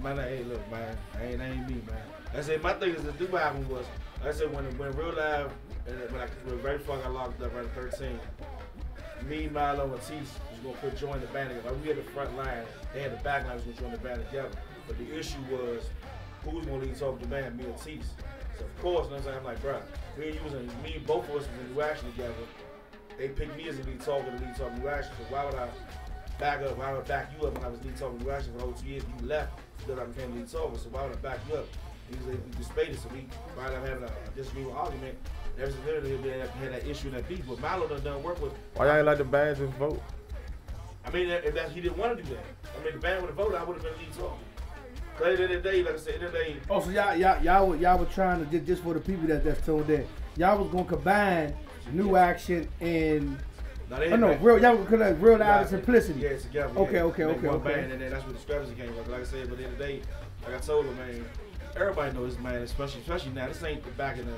Man, hey, look, man, I ain't me, man. I said my thing is this. What happened was, like I said when Real Live, when very fucking locked up at 13. Me, Milo, and Teese was gonna join the band together. Like, we had the front line, they had the back line was gonna join the band together. But the issue was, who was gonna lead talk the band? Me and Teese. So of course, you know what I'm saying? I'm like, bruh, me and both of us was in New Action together. They picked me as the lead talker to lead talk New Action. So why would I back up? Why would I back you up when I was lead talker New Action for the whole 2 years? You left because I became lead talker. So why would I back you up? He was disputed, so we wound up having a disagreement argument. There's literally had that issue and that beef, but Milo done work with. Why y'all ain't let the band just vote? I mean, if he didn't want to do that. I mean, the band would have voted, I would have been lead talker. Cause at the end of the day, like I said, at the end of the day. Oh, so y'all were trying to just for the people that's told that y'all was gonna combine New Action and Real Live and Simplicity. Yeah, together. Okay. Band, and then that's where the discrepancy came from. Like I said, but at the end of the day, like I told him, man, everybody knows this, man, especially now. This ain't back in the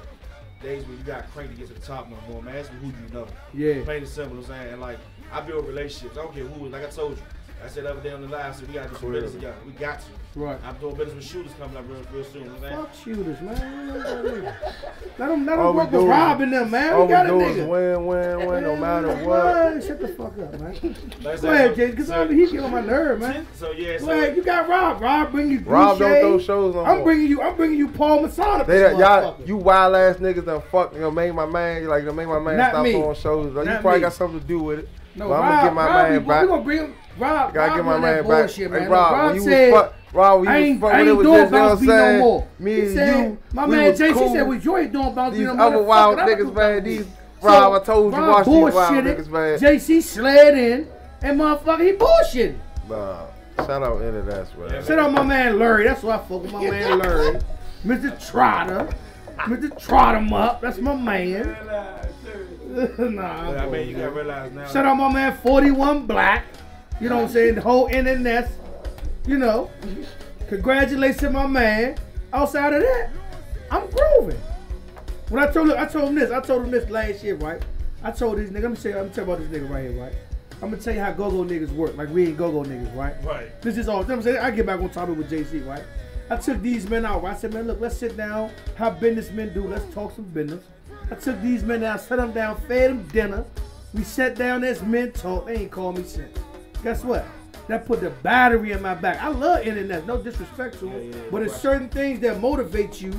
days where you got crank to get to the top no more, man. Ask me who you know. Yeah. Plain and simple, I'm saying. And like, I build relationships. I don't care who, like I told you. I said the other day on the live, so we got to do some business together. We got to. Right. I'm doing business with Shooters coming up real soon. You know what I'm Fuck Shooters, man. Let them work with robbing them, man. We got a nigga. Win, no matter what. Shut the fuck up, man. Go ahead, Jay, because he get on my nerve, man. So yeah, go ahead, you got Rob. Rob bring you Rob don't throw shows on. I'm bringing you Paul Masada. Y'all, you wild ass niggas done fuck, made my man, like, made my man stop throwing shows. Like, you probably got something to do with it. No, but I'm gonna get my man back. We gonna bring him. Rob, gotta get my man back. Hey, man. Rob, when you was fuck, I ain't doing BounceBeat no more. Me and you, my man JC said, "Well, you ain't doing BounceBeat no more." These other wild niggas, man. These Rob, I told you, watch these wild niggas, man. JC slid in, and motherfucker, he bullshitting. Nah, shout out Internet, man. Shout out my man Larry. That's why I fuck with my man Larry, Mr. Trotter, Mr. Trot him up. That's my man. Nah, I mean, you gotta realize now. Shout out my man 41 Black. You know what I'm saying? The whole internet. You know. Congratulations to my man. Outside of that, I'm grooving. When I told him this last year, right? I told these niggas, let me tell you about this nigga right here, right? I'm gonna tell you how go-go niggas work. Like we ain't go-go niggas, right? Right. This is all. I'm saying I get back on topic with JC, right? I took these men out. Right? I said, man, look, let's sit down. How businessmen do. Let's talk some business. I took these men down, set them down, fed them dinner. We sat down as men talk. They ain't called me since. Guess what? That put the battery in my back. I love internet. No disrespect to it, but it's certain things that motivate you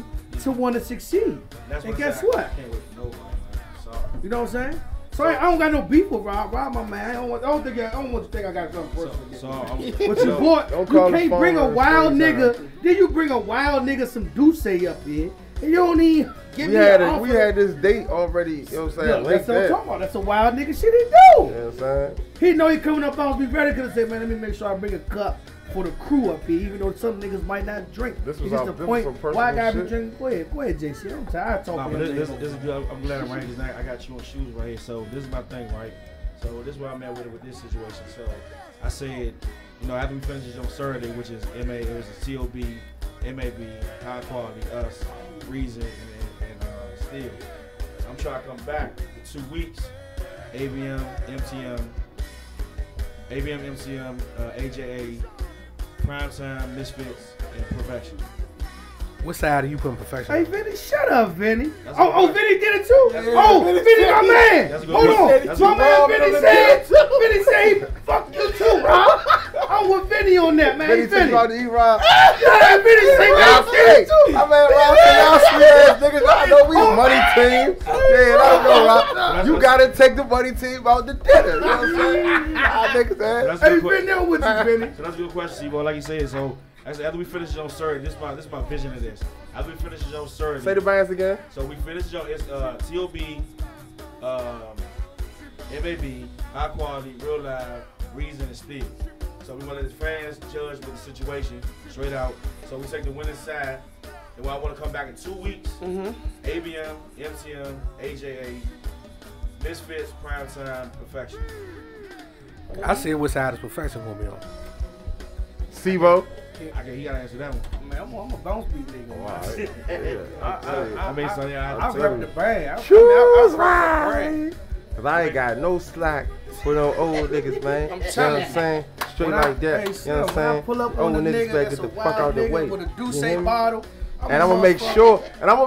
to want to succeed. And guess what? I can't wait for nobody, man. Sorry. You know what I'm saying? So I don't got no beef with Rob. Rob, my man. I don't want you to think I got something personal. But you bought. You can't bring a wild nigga. Then you bring a wild nigga some Douce up here, and you don't even give me an offer. We had this date already. You know what I'm saying? Yeah, that's what I'm talking about. That's a wild nigga shit he do. You know what I'm saying? He know he coming up on be ready because say, man, let me make sure I bring a cup for the crew up here, even though some niggas might not drink. This was the point. Why I gotta be drinking? Go ahead, JC. I'm tired of talking. This is good. I'm glad I'm right here. I got you on shoes right here. So this is my thing, right? So this is where I'm at with this situation. So I said, you know, after we finish this on Saturday, which is MA, it was a TOB, MAB, high quality, us, Reason, and Steel. I'm trying to come back for 2 weeks. ABM, MCM, AJA, Primetime, Misfits, and Perfection. What side are you putting Perfection? Hey, Vinny, shut up, Vinny. Oh, Vinny did it too? Vinny, my man. Hold on. My man, Vinny said, fuck you too, Rob. I'm with Vinny on that, man. Vinny think about the E-Rob. Yeah, Vinny said that too. I mean, Rob, y'all sweet ass niggas. I know we money team. Yeah, I know, Rob. You gotta take the money team out to dinner. You know what I'm saying? Niggas ass. Hey, Vinny, I'm with you, Vinny. So that's a good question, C-Boy. Like you said, so after we finish it on Saturday, this is my vision of this. After we finish it on Saturday. Say the bands again. So we finish it on TOB, MAB, High Quality, Real Live, Reason, and Steel. So we want to let the fans judge with the situation straight out. So we take the winning side. And I want to come back in 2 weeks. ABM, MCM, AJA, Misfits, Primetime, Perfection. I see what side is Perfection gonna be on. Sivo. He gotta answer that one. Man, I'm a BounceBeat nigga. I mean, so yeah, I rep the brand. Choose right. Cause I ain't got no slack for no old niggas, man. You know what I'm saying? Straight like that. You know what I'm saying? Pull up old on the niggas better get the fuck out the way. With a Douce bottle. And I'm gonna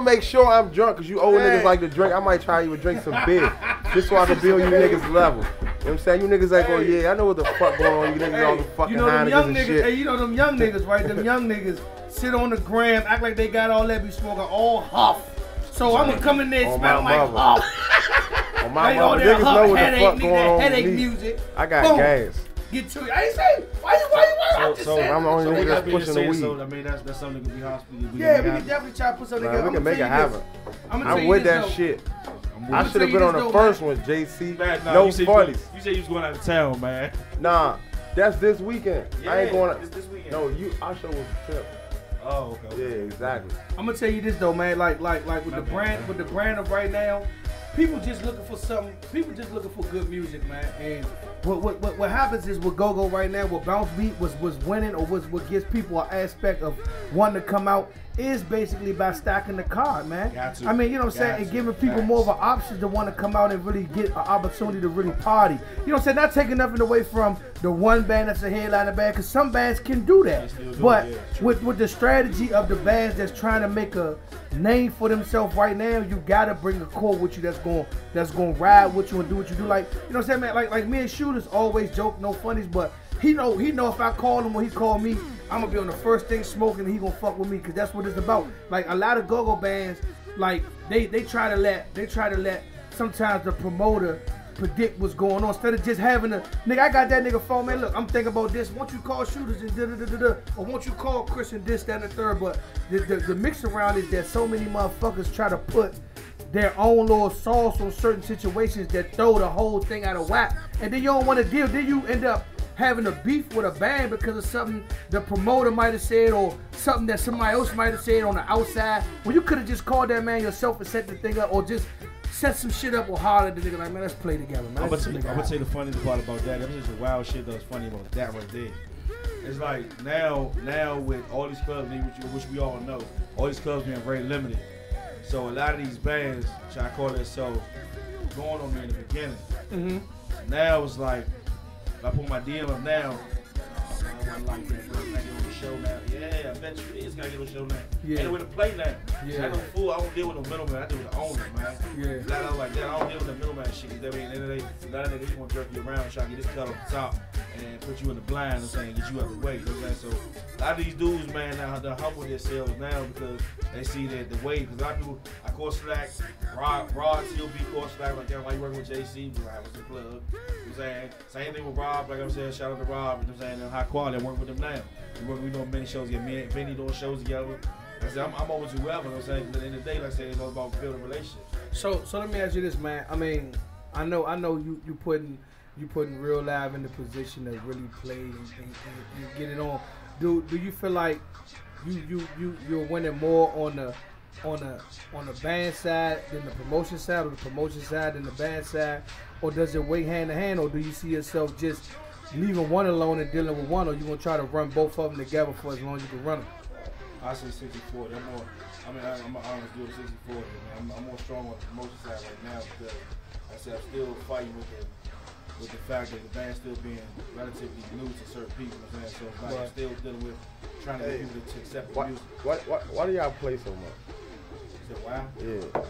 make sure I'm drunk, cause you old niggas like to drink. I might try you to drink some beer, just so I can be on you niggas level. You know what I'm saying? You niggas ain't going, yeah, I know what the fuck going on. You niggas all the fucking Heinekens and shit. Hey, you know them young niggas, right? Them young niggas sit on the gram, act like they got all that, be smoking all huff. So I'm gonna come in there smelling like huff. On my mama, niggas know what the fuck going on headache with me. Music. I got gas. Get to it. I ain't saying, why you I'm just saying. I'm the only nigga that's pushing the weed. So, I mean, that's something that can be hospital. Yeah, we can definitely try to put something together. We can make it happen. I'm with that shit. I should have been on the first one, JC. No funnies. You said you was going out of town, man. Nah, that's this weekend. Yeah, I ain't going out. this weekend. No, our show was a trip. Oh, okay. Yeah, exactly. I'm gonna tell you this though, man. Like with the brand of right now, people just looking for something. People just looking for good music, man. And what happens is with Go-Go right now, what BounceBeat was winning, or what gives people an aspect of wanting to come out, is basically by stacking the card, man. I mean, you know what I'm saying, and giving people more of an option to want to come out and really get an opportunity to really party. You know what I'm saying? Not taking nothing away from the one band that's a headliner band, because some bands can do that. But with the strategy of the bands that's trying to make a name for themselves right now, you gotta bring a core with you that's going to ride with you and do what you do. Like, you know what I'm saying, man? Like me and Shooters always joke, no funnies, but he know if I call him or he call me, I'm gonna be on the first thing smoking and he gonna fuck with me, because that's what it's about. Like a lot of go-go bands, like they try to let sometimes the promoter predict what's going on, instead of just having a nigga. I got that nigga phone, man. Look, I'm thinking about this. Once you call Shooters and da-da-da-da-da, or once you call Chris and this, that, and the third. But the mix around is that so many motherfuckers try to put their own little sauce on certain situations that throw the whole thing out of whack, and then you don't want to deal. Then you end up having a beef with a band because of something the promoter might have said, or something that somebody else might have said on the outside, when you could have just called that man yourself and set the thing up, or just set some shit up or holler at the nigga like, man, let's play together, man. I'm gonna tell you the funniest part about that. That was just a wild shit that was funny about that right there. It's like now with all these clubs, which we all know, all these clubs being very limited. So a lot of these bands try to call themselves going on me in the beginning. Now it's like If I put my DM up now, I like that, bro. Can I get on the show now? Yeah, I bet you is. Can I get on the show now? Yeah. Ain't no way to play now. Yeah. I ain't no fool. I don't deal with no middleman. I deal with the owner, man. Yeah. Flat out like that. I don't deal with the middleman shit. At the end of the day, a lot of niggas just want to jerk you around and try to get this cut off the top and put you in the blind, you know what I'm saying, get you out of the way. You know what I'm saying? So a lot of these dudes, man, now they're humble themselves now because they see that the way. Because a lot of people, I call Slack, Rod, TLB call Slack, like that. Why you working with JC? Right, what's the plug? You know what I'm saying? Same thing with Rob, like I'm saying, shout out to Rob, you know what I'm saying, and high quality, I'm working with them now. We doing many shows together, me and Vinny doing shows together. Like I said, I'm open to whoever, you know what I'm saying? At the end of the day, like I said, it's all about building relationships. So let me ask you this, man. I mean, I know you putting Real Live in the position to really play and get it on. Do you feel like you're winning more on the band side than the promotion side, or the promotion side than the band side, or does it weigh hand in hand, or do you see yourself just leaving one alone and dealing with one, or you gonna try to run both of them together for as long as you can run them? I say 60-40. I'm an honest dude, 60-40. I'm more strong on the promotion side right now because, like I said, I'm still fighting with the fact that the band's still being relatively new to certain people. You know what I'm saying? So I'm still dealing with trying to get people to accept the music. Why do y'all play so much? You said why? Yeah.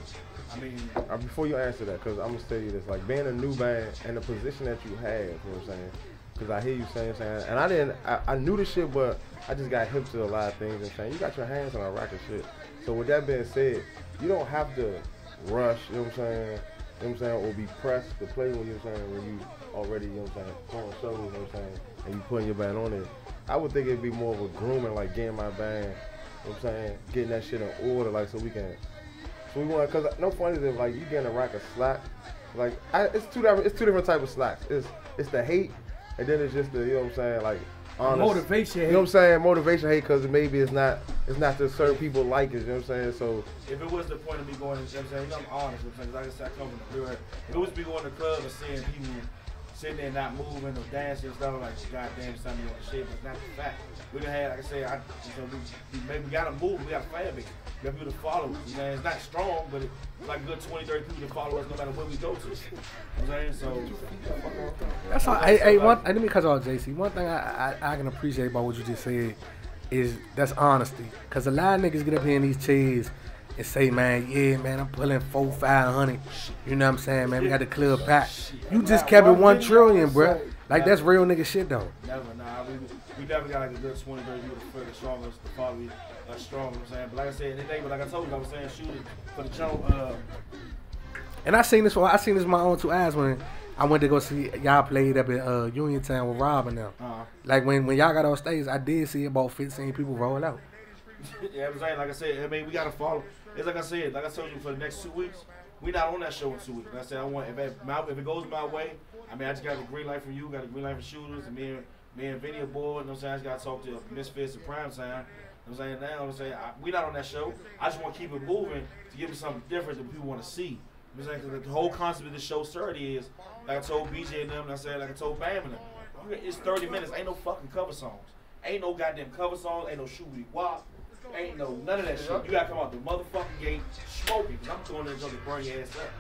I mean, before you answer that, because I'm gonna tell you this, like being a new band and the position that you have, you know what I'm saying? Because I hear you saying, and I knew the shit, but I just got hip to a lot of things and saying, you got your hands on a rack of shit. So with that being said, you don't have to rush, you know what I'm saying? You know what I'm saying? Or be pressed to play when, you know what I'm saying, when you already, you know what I'm saying, playing shows, you know what I'm saying, and you putting your band on it. I would think it'd be more of a grooming, like getting my band, you know what I'm saying, getting that shit in order, like so we want, cause no funny is if like you getting a rack of slack, like it's two different type of slacks. It's the hate, and then it's just the, you know what I'm saying, like honest, motivation hate. You know what I'm saying, motivation hate, cause maybe it's not that certain people like it. You know what I'm saying? So if it was the point of me going, you know what I'm saying, you know, I'm honest. You know what I'm saying, like I said, I come from the real. If it was me going to the club and seeing people sitting there not moving or dancing and stuff, like goddamn something on the shit, but it's not the fact. We done had, like I said, we gotta move, we got a fan base. We got people to follow us. You know, it's not strong, but it's like a good 20, 30 people to follow us no matter where we go to. You know what I'm saying? So that's all. Hey, let me cut off, JC. One thing I can appreciate about what you just said is that's honesty. Cause a lot of niggas get up here in these chairs and say, man, yeah, man, I'm pulling 400-500. You know what I'm saying, man? We got the club packed. You just kept it 1 trillion, bro. Like that's real nigga shit though. Never, nah. We never got like a good 20, 30 people to the strongest to follow you. Strong, you know what I'm saying? But like I said, today, but like I told you, I was saying shooting for the jump. And I seen this with my own 2 eyes when I went to go see y'all played up in Uniontown with Rob and them. Like when y'all got on stage, I did see about 15 people roll out. Yeah, I'm saying, like I said, I mean, we gotta follow. It's like I said, like I told you, for the next 2 weeks, we not on that show in 2 weeks. Like I said, I want if it goes my way, I mean, I just got the green light from you, got the green light from shooters, and me and Vinny aboard. You know what I'm saying? I just gotta talk to Misfits and Prime Time. You know what I'm saying? Now, I'm saying, we not on that show. I just want to keep it moving to give me something different that people want to see. You know what I'm saying? Because the whole concept of the show, 30 is, like I told BJ and them, and I said, like I told Bam and them, it's 30 minutes. Ain't no fucking cover songs. Ain't no goddamn cover songs. Ain't no shooty wop. Ain't no none of that shit. You got to come out the motherfucking gate smoking. Because I'm going there to burn your ass up.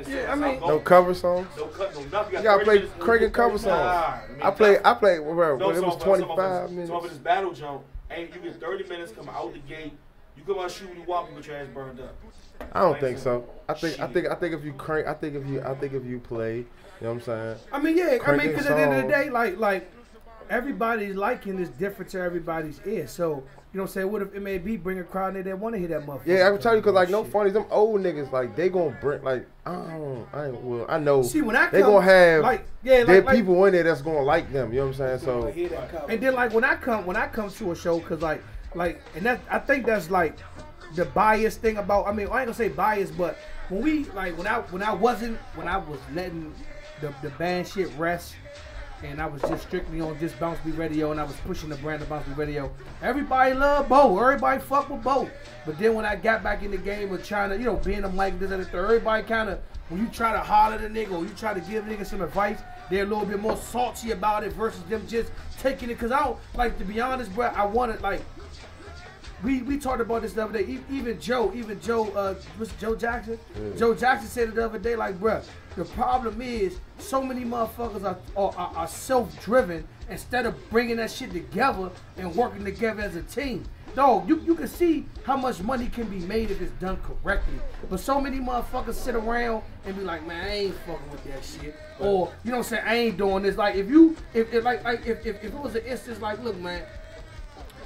Yeah, I mean, no cover songs. No cut, no nothing. You gotta play Craig cover songs. I played when it was 25 minutes. So for this battle jump, ain't you get 30 minutes coming out the gate. You come out shooting, walking with your ass burned up. I don't think so. I think if you crank, I think if you play, you know what I'm saying? I mean, yeah, I mean, because at the end of the day, like everybody's liking is different to everybody's ear. So you know what I'm saying? What if it may be bring a crowd in there that want to hear that motherfucker? Yeah, I can tell you because like no funny, them old niggas like they gonna bring like I know. See, when I come, they gonna have like people in there that's gonna like them. You know what I'm saying? So and then like when I come to a show, cause like and that I think that's like the bias thing about. I mean, I ain't gonna say bias, but when we like when I was letting the band shit rest. And I was just strictly on just BounceBeat Radio, and I was pushing the brand of BounceBeat Radio. Everybody loved Bo. Everybody fuck with Bo. But then when I got back in the game of trying to, you know, being a mic, this and that, everybody kind of, when you try to holler at a nigga or you try to give niggas some advice, they're a little bit more salty about it versus them just taking it. Because I don't, like, to be honest, bro, I wanted, like, we talked about this the other day. Even Joe, was Joe Jackson? Yeah. Joe Jackson said it the other day, like, bruh, the problem is so many motherfuckers are self-driven instead of bringing that shit together and working together as a team. Dog, you can see how much money can be made if it's done correctly. But so many motherfuckers sit around and be like, man, I ain't fucking with that shit. Or, you know what I'm saying, I ain't doing this. Like, if it was an instance like, look, man,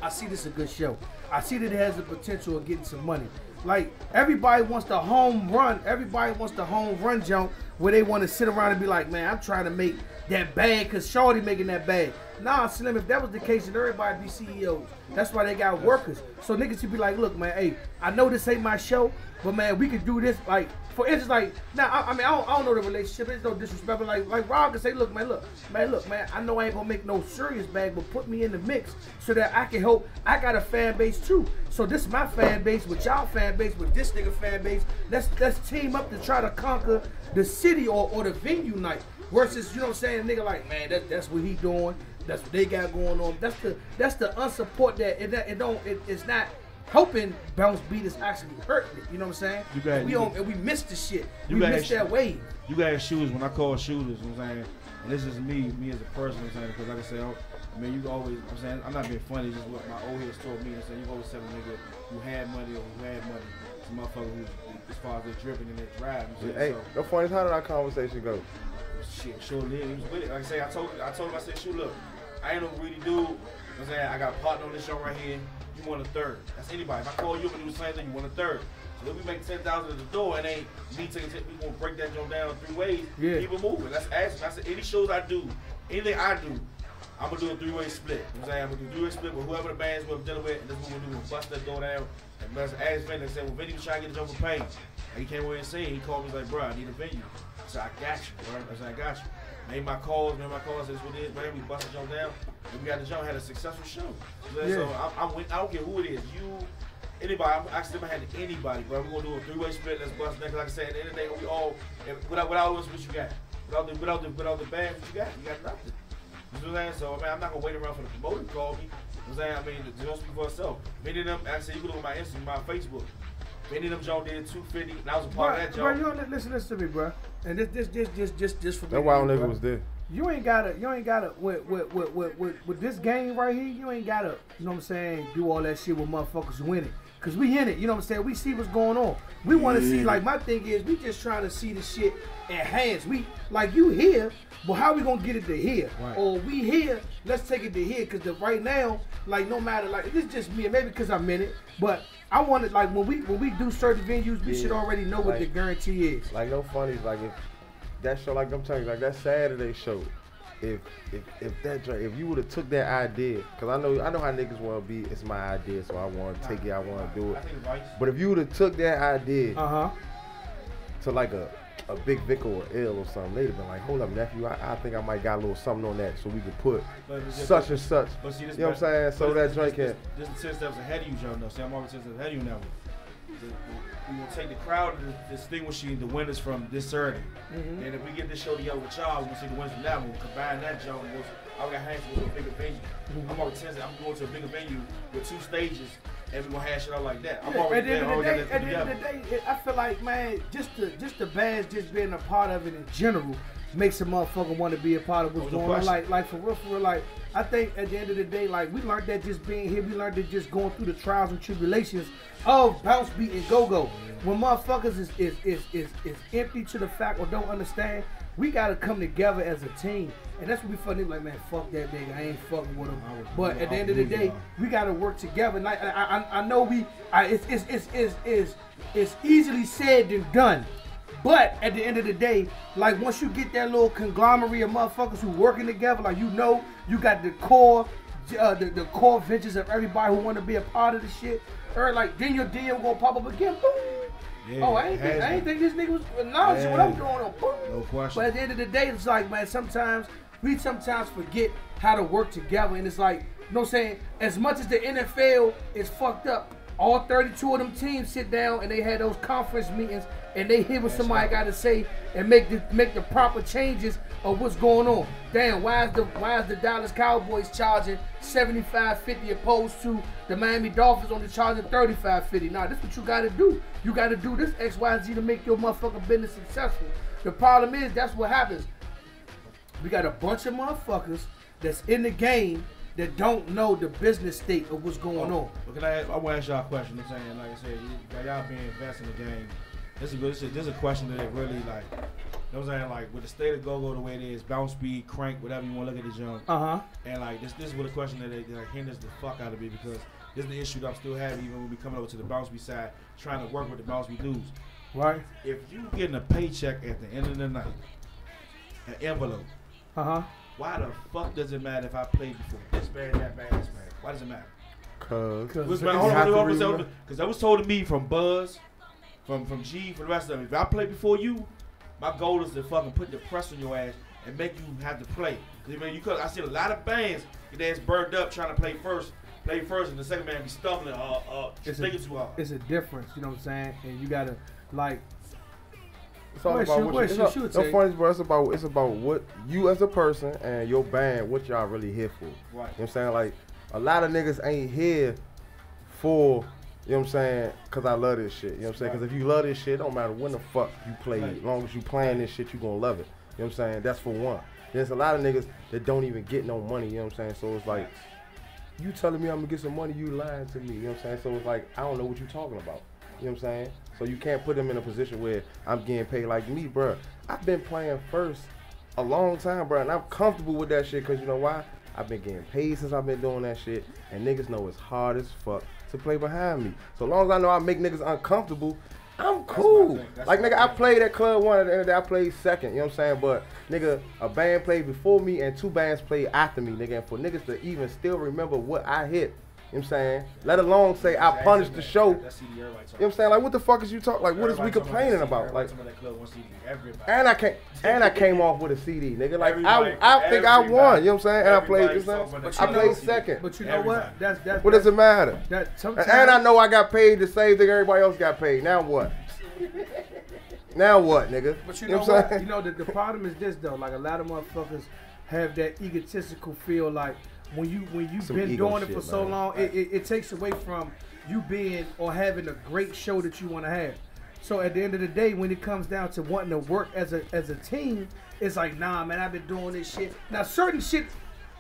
I see this is a good show. I see that it has the potential of getting some money. Like, everybody wants the home run. Everybody wants the home run jump where they want to sit around and be like, man, I'm trying to make that bag because Shorty making that bag. Nah, Slim, if that was the case, then everybody be CEOs. That's why they got workers. So niggas should be like, look, man, hey, I know this ain't my show, but man, we could do this. Like, for instance, like, now, I don't know the relationship. There's no disrespect, but like Rob can say, look, man, I know I ain't gonna make no serious bag, but put me in the mix so that I can help. I got a fan base too. So this is my fan base with y'all fan base, with this nigga fan base. Let's team up to try to conquer the city or the venue night. Versus, you know what I'm saying, a nigga like, man, that's what he doing. That's what they got going on. That's the unsupport that it's not helping Bounce Beat, is actually hurting it. You know what I'm saying? We missed the shit. We missed that wave. You guys shooters, when I call shooters, you know what I'm saying? And this is me as a person, you know what I'm saying? Because like I said, I mean, you always, I'm saying, I'm not being funny, just what my old heads told me. You know what I'm saying? You always tell a nigga who had money or who had money. It's a motherfucker who, as far as they're driven and they drive. You know hey, the funny is, how did our conversation go? Shit, sure live. He was with it. Like I say, I told him, I said, shoot, look, I ain't no greedy dude. You know what I'm saying? I got a partner on this show right here. You want a third. That's anybody. If I call you up and do the same thing, you want a third. So if we make 10,000 at the door and ain't me taking we gonna break that joint down 3 ways, keep it moving. That's asking. I said, any shows I do, anything I do, I'm gonna do a 3-way split. You know what I'm saying? I'm gonna do a 3-way split with whoever the band's with, dealing with, and that's what we're gonna do. We'll bust that door down. And let's ask Vinny and say, well, Vinny was trying to get the joint for pain. And he came away and said, he called me, like, bro, I need a venue. I said, I got you, bro. I said, I got you. Made my calls, that's what it is, man. We busted the joint down. And we got the joint, had a successful show. So I don't care who it is. You, anybody, I'm actually never had anybody, bro. We're gonna do a 3-way split, let's bust next. Like I said, at the end of the day, we all, without us, what you got? Without the band, what you got? You got nothing. You know what I'm saying? So, I mean, I'm not gonna wait around for the promoter to call me. You know what I'm saying? I mean, the don't speak for itself. Many of them, actually, you can look at my Instagram, my Facebook. Many of them Joe did 250, and I was a part of that Joe. Bro, you don't listen to me, bro. And this for me. That wild nigga was there. You ain't gotta with this game right here, you ain't gotta, you know what I'm saying, do all that shit with motherfuckers winning. Cause we in it, you know what I'm saying? We see what's going on. We wanna see, like, my thing is, we just trying to see the shit enhanced. We, like, you here, but how we gonna get it to here? Right. Or we here, let's take it to here. Cause right now, like, no matter, like, this is just me, and maybe cause I'm in it, but I want it, like, when we do certain venues, we should already know what the guarantee is. Like, no funny, like, if that show, like I'm telling you, like that Saturday show, if you would have took that idea, cause I know how niggas want to be. It's my idea, so I want to take it. I want to do it. But if you would have took that idea to like a Big Vic or L or something, they'd have been like, hold up, nephew, I think I might got a little something on that, so we could put such and such. But see, you know what I'm saying? So that joint can. This is 10 steps ahead of you, Joe. No, see, I'm always 10 steps ahead of you now. We will take the crowd distinguishing the winners from this Saturday. And if we get this show together with y'all, we'll see the winners from that one. We'll combine that joint. I got hands to go to a bigger venue. I'm always 10 steps. I'm going to a bigger venue with 2 stages, and we're gonna hash it out like that. I'm already there. At the end of the day, I feel like, man, just the bands just being a part of it in general makes a motherfucker want to be a part of what's going on. Like for real, like, I think at the end of the day, like, we learned that just being here, we learned that just going through the trials and tribulations of Bounce Beat and Go-Go. When motherfuckers is empty to the fact or don't understand, we gotta come together as a team. And that's what we fucking like, man, fuck that nigga, I ain't fucking with him. But at the end of the day, we gotta work together. Like, I know it's easily said than done. But at the end of the day, like, once you get that little conglomerate of motherfuckers who working together, like, you know, you got the core ventures of everybody who want to be a part of the shit. Or like, then your DM gonna pop up again. Boom. Yeah, I ain't think this nigga was acknowledging what I'm doing on. Boom. No question. But at the end of the day, it's like, man, we sometimes forget how to work together, and it's like, you know what I'm saying? As much as the NFL is fucked up, all 32 of them teams sit down and they had those conference meetings and they hear what somebody got to say and make the proper changes of what's going on. Damn, why is the Dallas Cowboys charging $75.50 opposed to the Miami Dolphins only charging $35.50? Nah, this is what you got to do. You got to do this X, Y, Z to make your motherfucking business successful. The problem is that's what happens. We got a bunch of motherfuckers that's in the game that don't know the business state of what's going on. But I want to ask y'all a question. I'm saying, like I said, y'all being invested in the game. This is a question that really, like, you know what I'm saying, like, with the state of go-go the way it is, BounceBeat, Crank, whatever you want to look at this young. And, like, this is what a question that hinders the fuck out of me, because this is the issue that I'm still having even when we coming over to the BounceBeat side, trying to work with the BounceBeat dudes. Right. If you getting a paycheck at the end of the night, an envelope, why the fuck does it matter if I played before this man, that man, this man? Why does it matter? Because that was told to me from Buzz, from G, for the rest of them. If I play before you, my goal is to fucking put the press on your ass and make you have to play. Because I see a lot of bands get their ass burned up trying to play first, and the second man be stumbling, thinking too hard. It's a difference, you know what I'm saying? And you gotta like. It's all about what it's about what you as a person and your band, what y'all really here for. Right. You know what I'm saying? Like, a lot of niggas ain't here for, you know what I'm saying, because I love this shit. You know what I'm saying? Because if you love this shit, it don't matter when the fuck you play it. As long as you playing this shit, you gonna love it. You know what I'm saying? That's for one. There's a lot of niggas that don't even get no money, you know what I'm saying? So it's like, you telling me I'm gonna get some money, you lying to me, you know what I'm saying? So it's like, I don't know what you talking about. You know what I'm saying? So you can't put them in a position where I'm getting paid like me, bro. I've been playing first a long time, bro, and I'm comfortable with that shit because you know why? I've been getting paid since I've been doing that shit, and niggas know it's hard as fuck to play behind me. So as long as I know I make niggas uncomfortable, I'm cool. Like, nigga, I played at Club 1 at the end of the day, I played second, you know what I'm saying? But, nigga, a band played before me and 2 bands played after me, nigga. And for niggas to even still remember what I hit, you know what I'm saying? Let alone say I punished the show. You know what I'm saying? Like, what the fuck is you talking? Like, what is we complaining about? Like, and I came off with a CD, nigga. Like, I think I won. You know what I'm saying? And I played. You know what I'm saying? I played second. But you know what? What does it matter? And I know I got paid the same thing everybody else got paid. Now what? Now what, nigga? But you know what? You know the problem is this though. Like, a lot of motherfuckers have that egotistical feel like. When you've been doing it for so long, it takes away from you being or having a great show that you want to have. So at the end of the day, when it comes down to wanting to work as a team, it's like, nah, man, I've been doing this shit. Now certain shit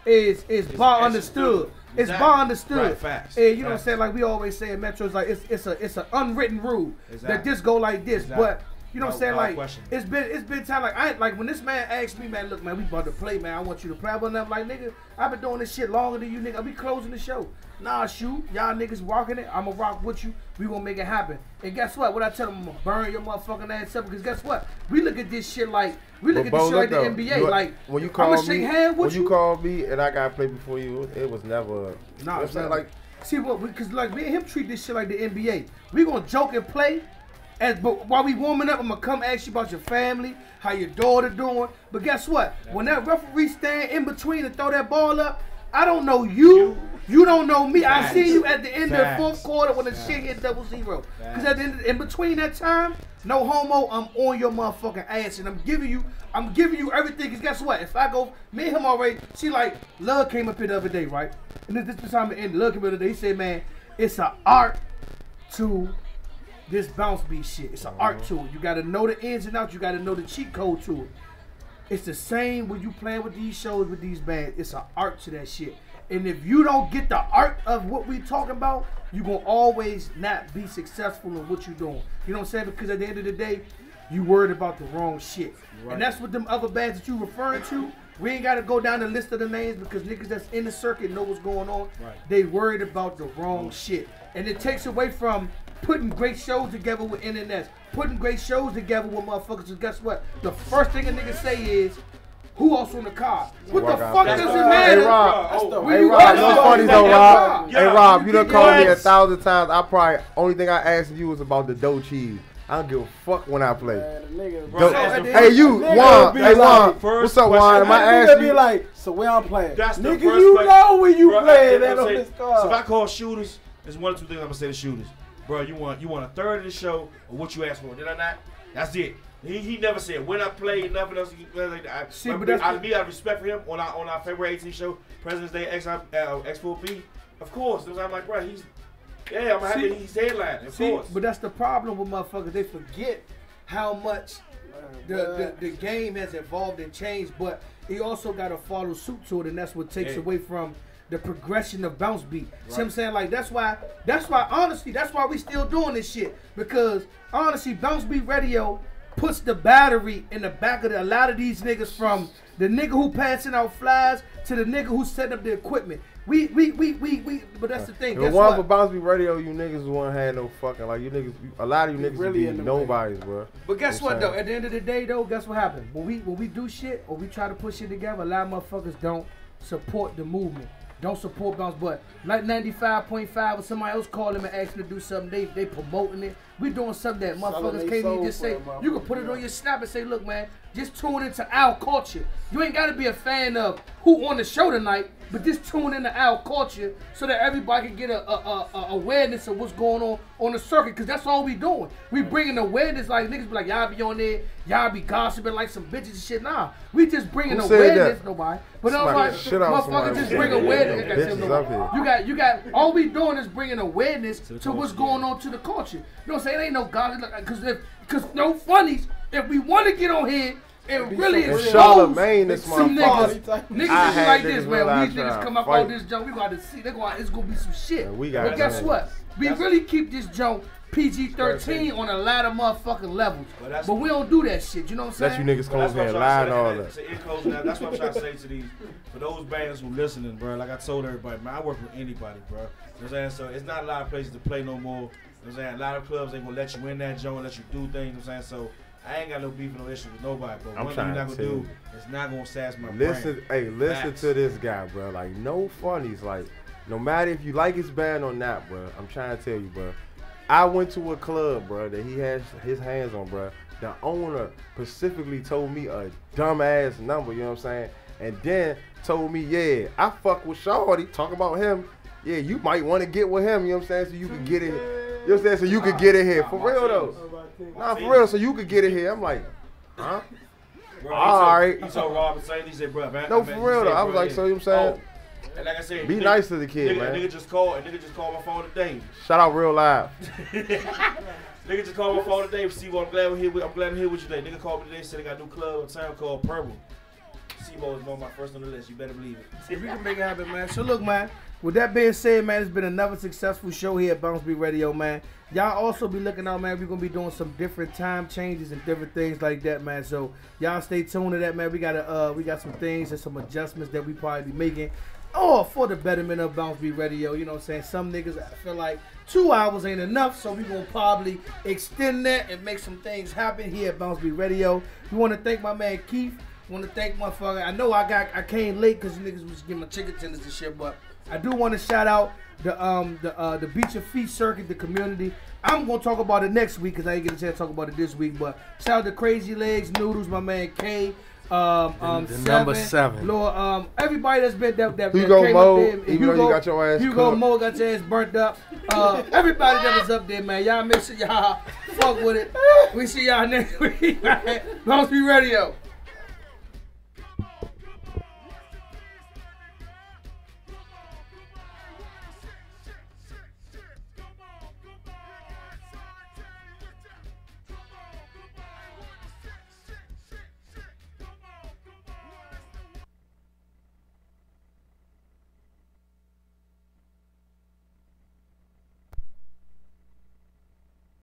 is bar understood. It's bar understood. Right, facts. And you know what I'm saying? Like we always say in Metro, it's like it's an unwritten rule that this go like this, but. You know what I'm saying? Like, it's been time. Like when this man asked me, man, look, man, we about to play, man. I want you to play. But I'm like, nigga, I've been doing this shit longer than you, nigga. I be closing the show. Nah, shoot, y'all niggas rocking it. I'ma rock with you. We gonna make it happen. And guess what? What I tell them, I'm gonna burn your motherfucking ass up. Because guess what? We look at this shit like the NBA. Like when you call I'ma shake hands with you. When you called me and I got played before you, it was never. Nah, you know like. See what? Because like me and him treat this shit like the NBA. We gonna joke and play. But while we warming up, I'm gonna come ask you about your family, how your daughter doing. But guess what? When that referee stand in between and throw that ball up, I don't know you. You don't know me. I see you at the end of the fourth quarter when the shit hit 0-0. Because at the end, in between that time, no homo, I'm on your motherfucking ass and I'm giving you everything. Because guess what? If I go, me and him already, see, like, Love came up here the other day, right? And this time in Love came up the other day, he said, man, it's an art to this BounceBeat shit. It's an art to it. You gotta know the ins and outs. You gotta know the cheat code to it. It's the same when you playing with these shows, with these bands. It's an art to that shit. And if you don't get the art of what we talking about, you gonna always not be successful in what you doing. You know what I'm saying? Because at the end of the day, you worried about the wrong shit. Right. And that's what them other bands that you referring to, we ain't gotta go down the list of the names because niggas that's in the circuit know what's going on. Right. They worried about the wrong shit. And it takes away from putting great shows together with internets, putting great shows together with motherfuckers. And guess what? The first thing a nigga say is, who else on the car? What the fuck does it matter? Hey Rob, no funny though, Rob. Hey Rob, you done called me 1,000 times. I probably, only thing I asked you was about the dough cheese. I don't give a fuck when I play. Hey you, Juan. Hey Juan, what's up, Juan? Am I asking you? Be like, so where I'm playing? Nigga, you know where you playing at on this car. So if I call shooters, There's one or two things I'm gonna say to shooters. Bro, you want a third of the show or what you asked for? Did I not? That's it. He never said when I played, nothing else. I respect for him on our February 18th show, President's Day X4P. Of course, I'm like, bro, I'm happy he's headlining. Of course. But that's the problem with motherfuckers. They forget how much the game has evolved and changed. But he also got to follow suit to it, and that's what takes away from the progression of BounceBeat. Right. See what I'm saying? Like that's why honestly, that's why we still doing this shit. Because honestly, BounceBeat Radio puts the battery in the back of a lot of these niggas, from the nigga who passing out flies to the nigga who setting up the equipment. We but that's the thing. The one for BounceBeat Radio, you niggas won't have no fucking, like, you niggas, a lot of you niggas really be nobodies, bro. But guess what though? At the end of the day though, guess what happens? When we do shit or we try to push shit together, a lot of motherfuckers don't support the movement. Don't support Bounce, but like 95.5 or somebody else call them and ask them to do something, they promoting it. We doing something that motherfuckers can't even just say. You can put it on your snap and say, look, man, just tune into our culture. You ain't got to be a fan of who on the show tonight, but just tune into our culture so that everybody can get a awareness of what's going on the circuit, because that's all we doing. We bringing awareness. Like niggas be like, y'all be on there, y'all be gossiping like some bitches and shit. Nah, we just bringing awareness. Nobody. But I'm like, motherfucker, just bring awareness. You got. All we doing is bringing awareness to what's going on to the culture. You know what I'm saying? It ain't no gossip, because no funnies. If we want to get on here and really expose some niggas be like this, man. When these niggas come up on this junk, we got to see. It's gonna be some shit. But guess what? We really keep this junk PG-13 on a lot of motherfucking levels. But we don't do that shit. You know what I'm saying? That's you niggas come here and lie and all that. That's what I'm trying to say to these, for those bands who listening, bro. Like I told everybody, man, I work with anybody, bro. You know what I'm saying? So it's not a lot of places to play no more. You know what I'm saying? A lot of clubs ain't gonna let you in that joint, let you do things. You know what I'm saying? So I ain't got no beef, no issue with nobody, but one thing you're not gonna do is not gonna sass my brand. Hey, listen to this guy, bro. Like, no funnies. Like, no matter if you like his band or not, bro. I'm trying to tell you, bro. I went to a club, bro, that he has his hands on, bro. The owner specifically told me a dumbass number, you know what I'm saying? And then told me, yeah, I fuck with Shorty, talk about him. Yeah, you might want to get with him, you know what I'm saying? So you can get it. You know what I'm saying? So you could get it here. For real, though. Nah, for real, so you could get it here. I'm like, huh? Bro, all right. He told Rob the same. He said, bro, man. No, for real, though. I was like, so you know what I'm saying? And like I said, be nice to the kid, man. Nigga just called my phone today. Shout out Real Live. Nigga just called my phone today. C-Bo, I'm glad to hear with you today. Nigga called me today, said they got a new club in town called Purple. C-Bo is one of my first on the list. You better believe it. See, we can make it happen, man. So look, man. With that being said, man, it's been another successful show here at BounceBeat Radio, man. Y'all also be looking out, man. We're going to be doing some different time changes and different things like that, man. So y'all stay tuned to that, man. We got some things and some adjustments that we probably be making. For the betterment of BounceBeat Radio. You know what I'm saying? Some niggas feel like 2 hours ain't enough, so we going to probably extend that and make some things happen here at BounceBeat Radio. We want to thank my man Keith. Want to thank motherfucker. I know I came late because niggas was giving my chicken tenders and shit, but I do want to shout out the Beat Your Feet circuit, the community. I'm gonna talk about it next week because I ain't get a chance to talk about it this week. But shout out to Crazy Legs, Noodles, my man K, number 7. Lord, everybody that's been that Hugo came Mo, up there. even though you got your ass Hugo Mo got your ass burnt up. Everybody that was up there, man. Y'all make sure y'all fuck with it. We see y'all next week. BounceBeat Radio.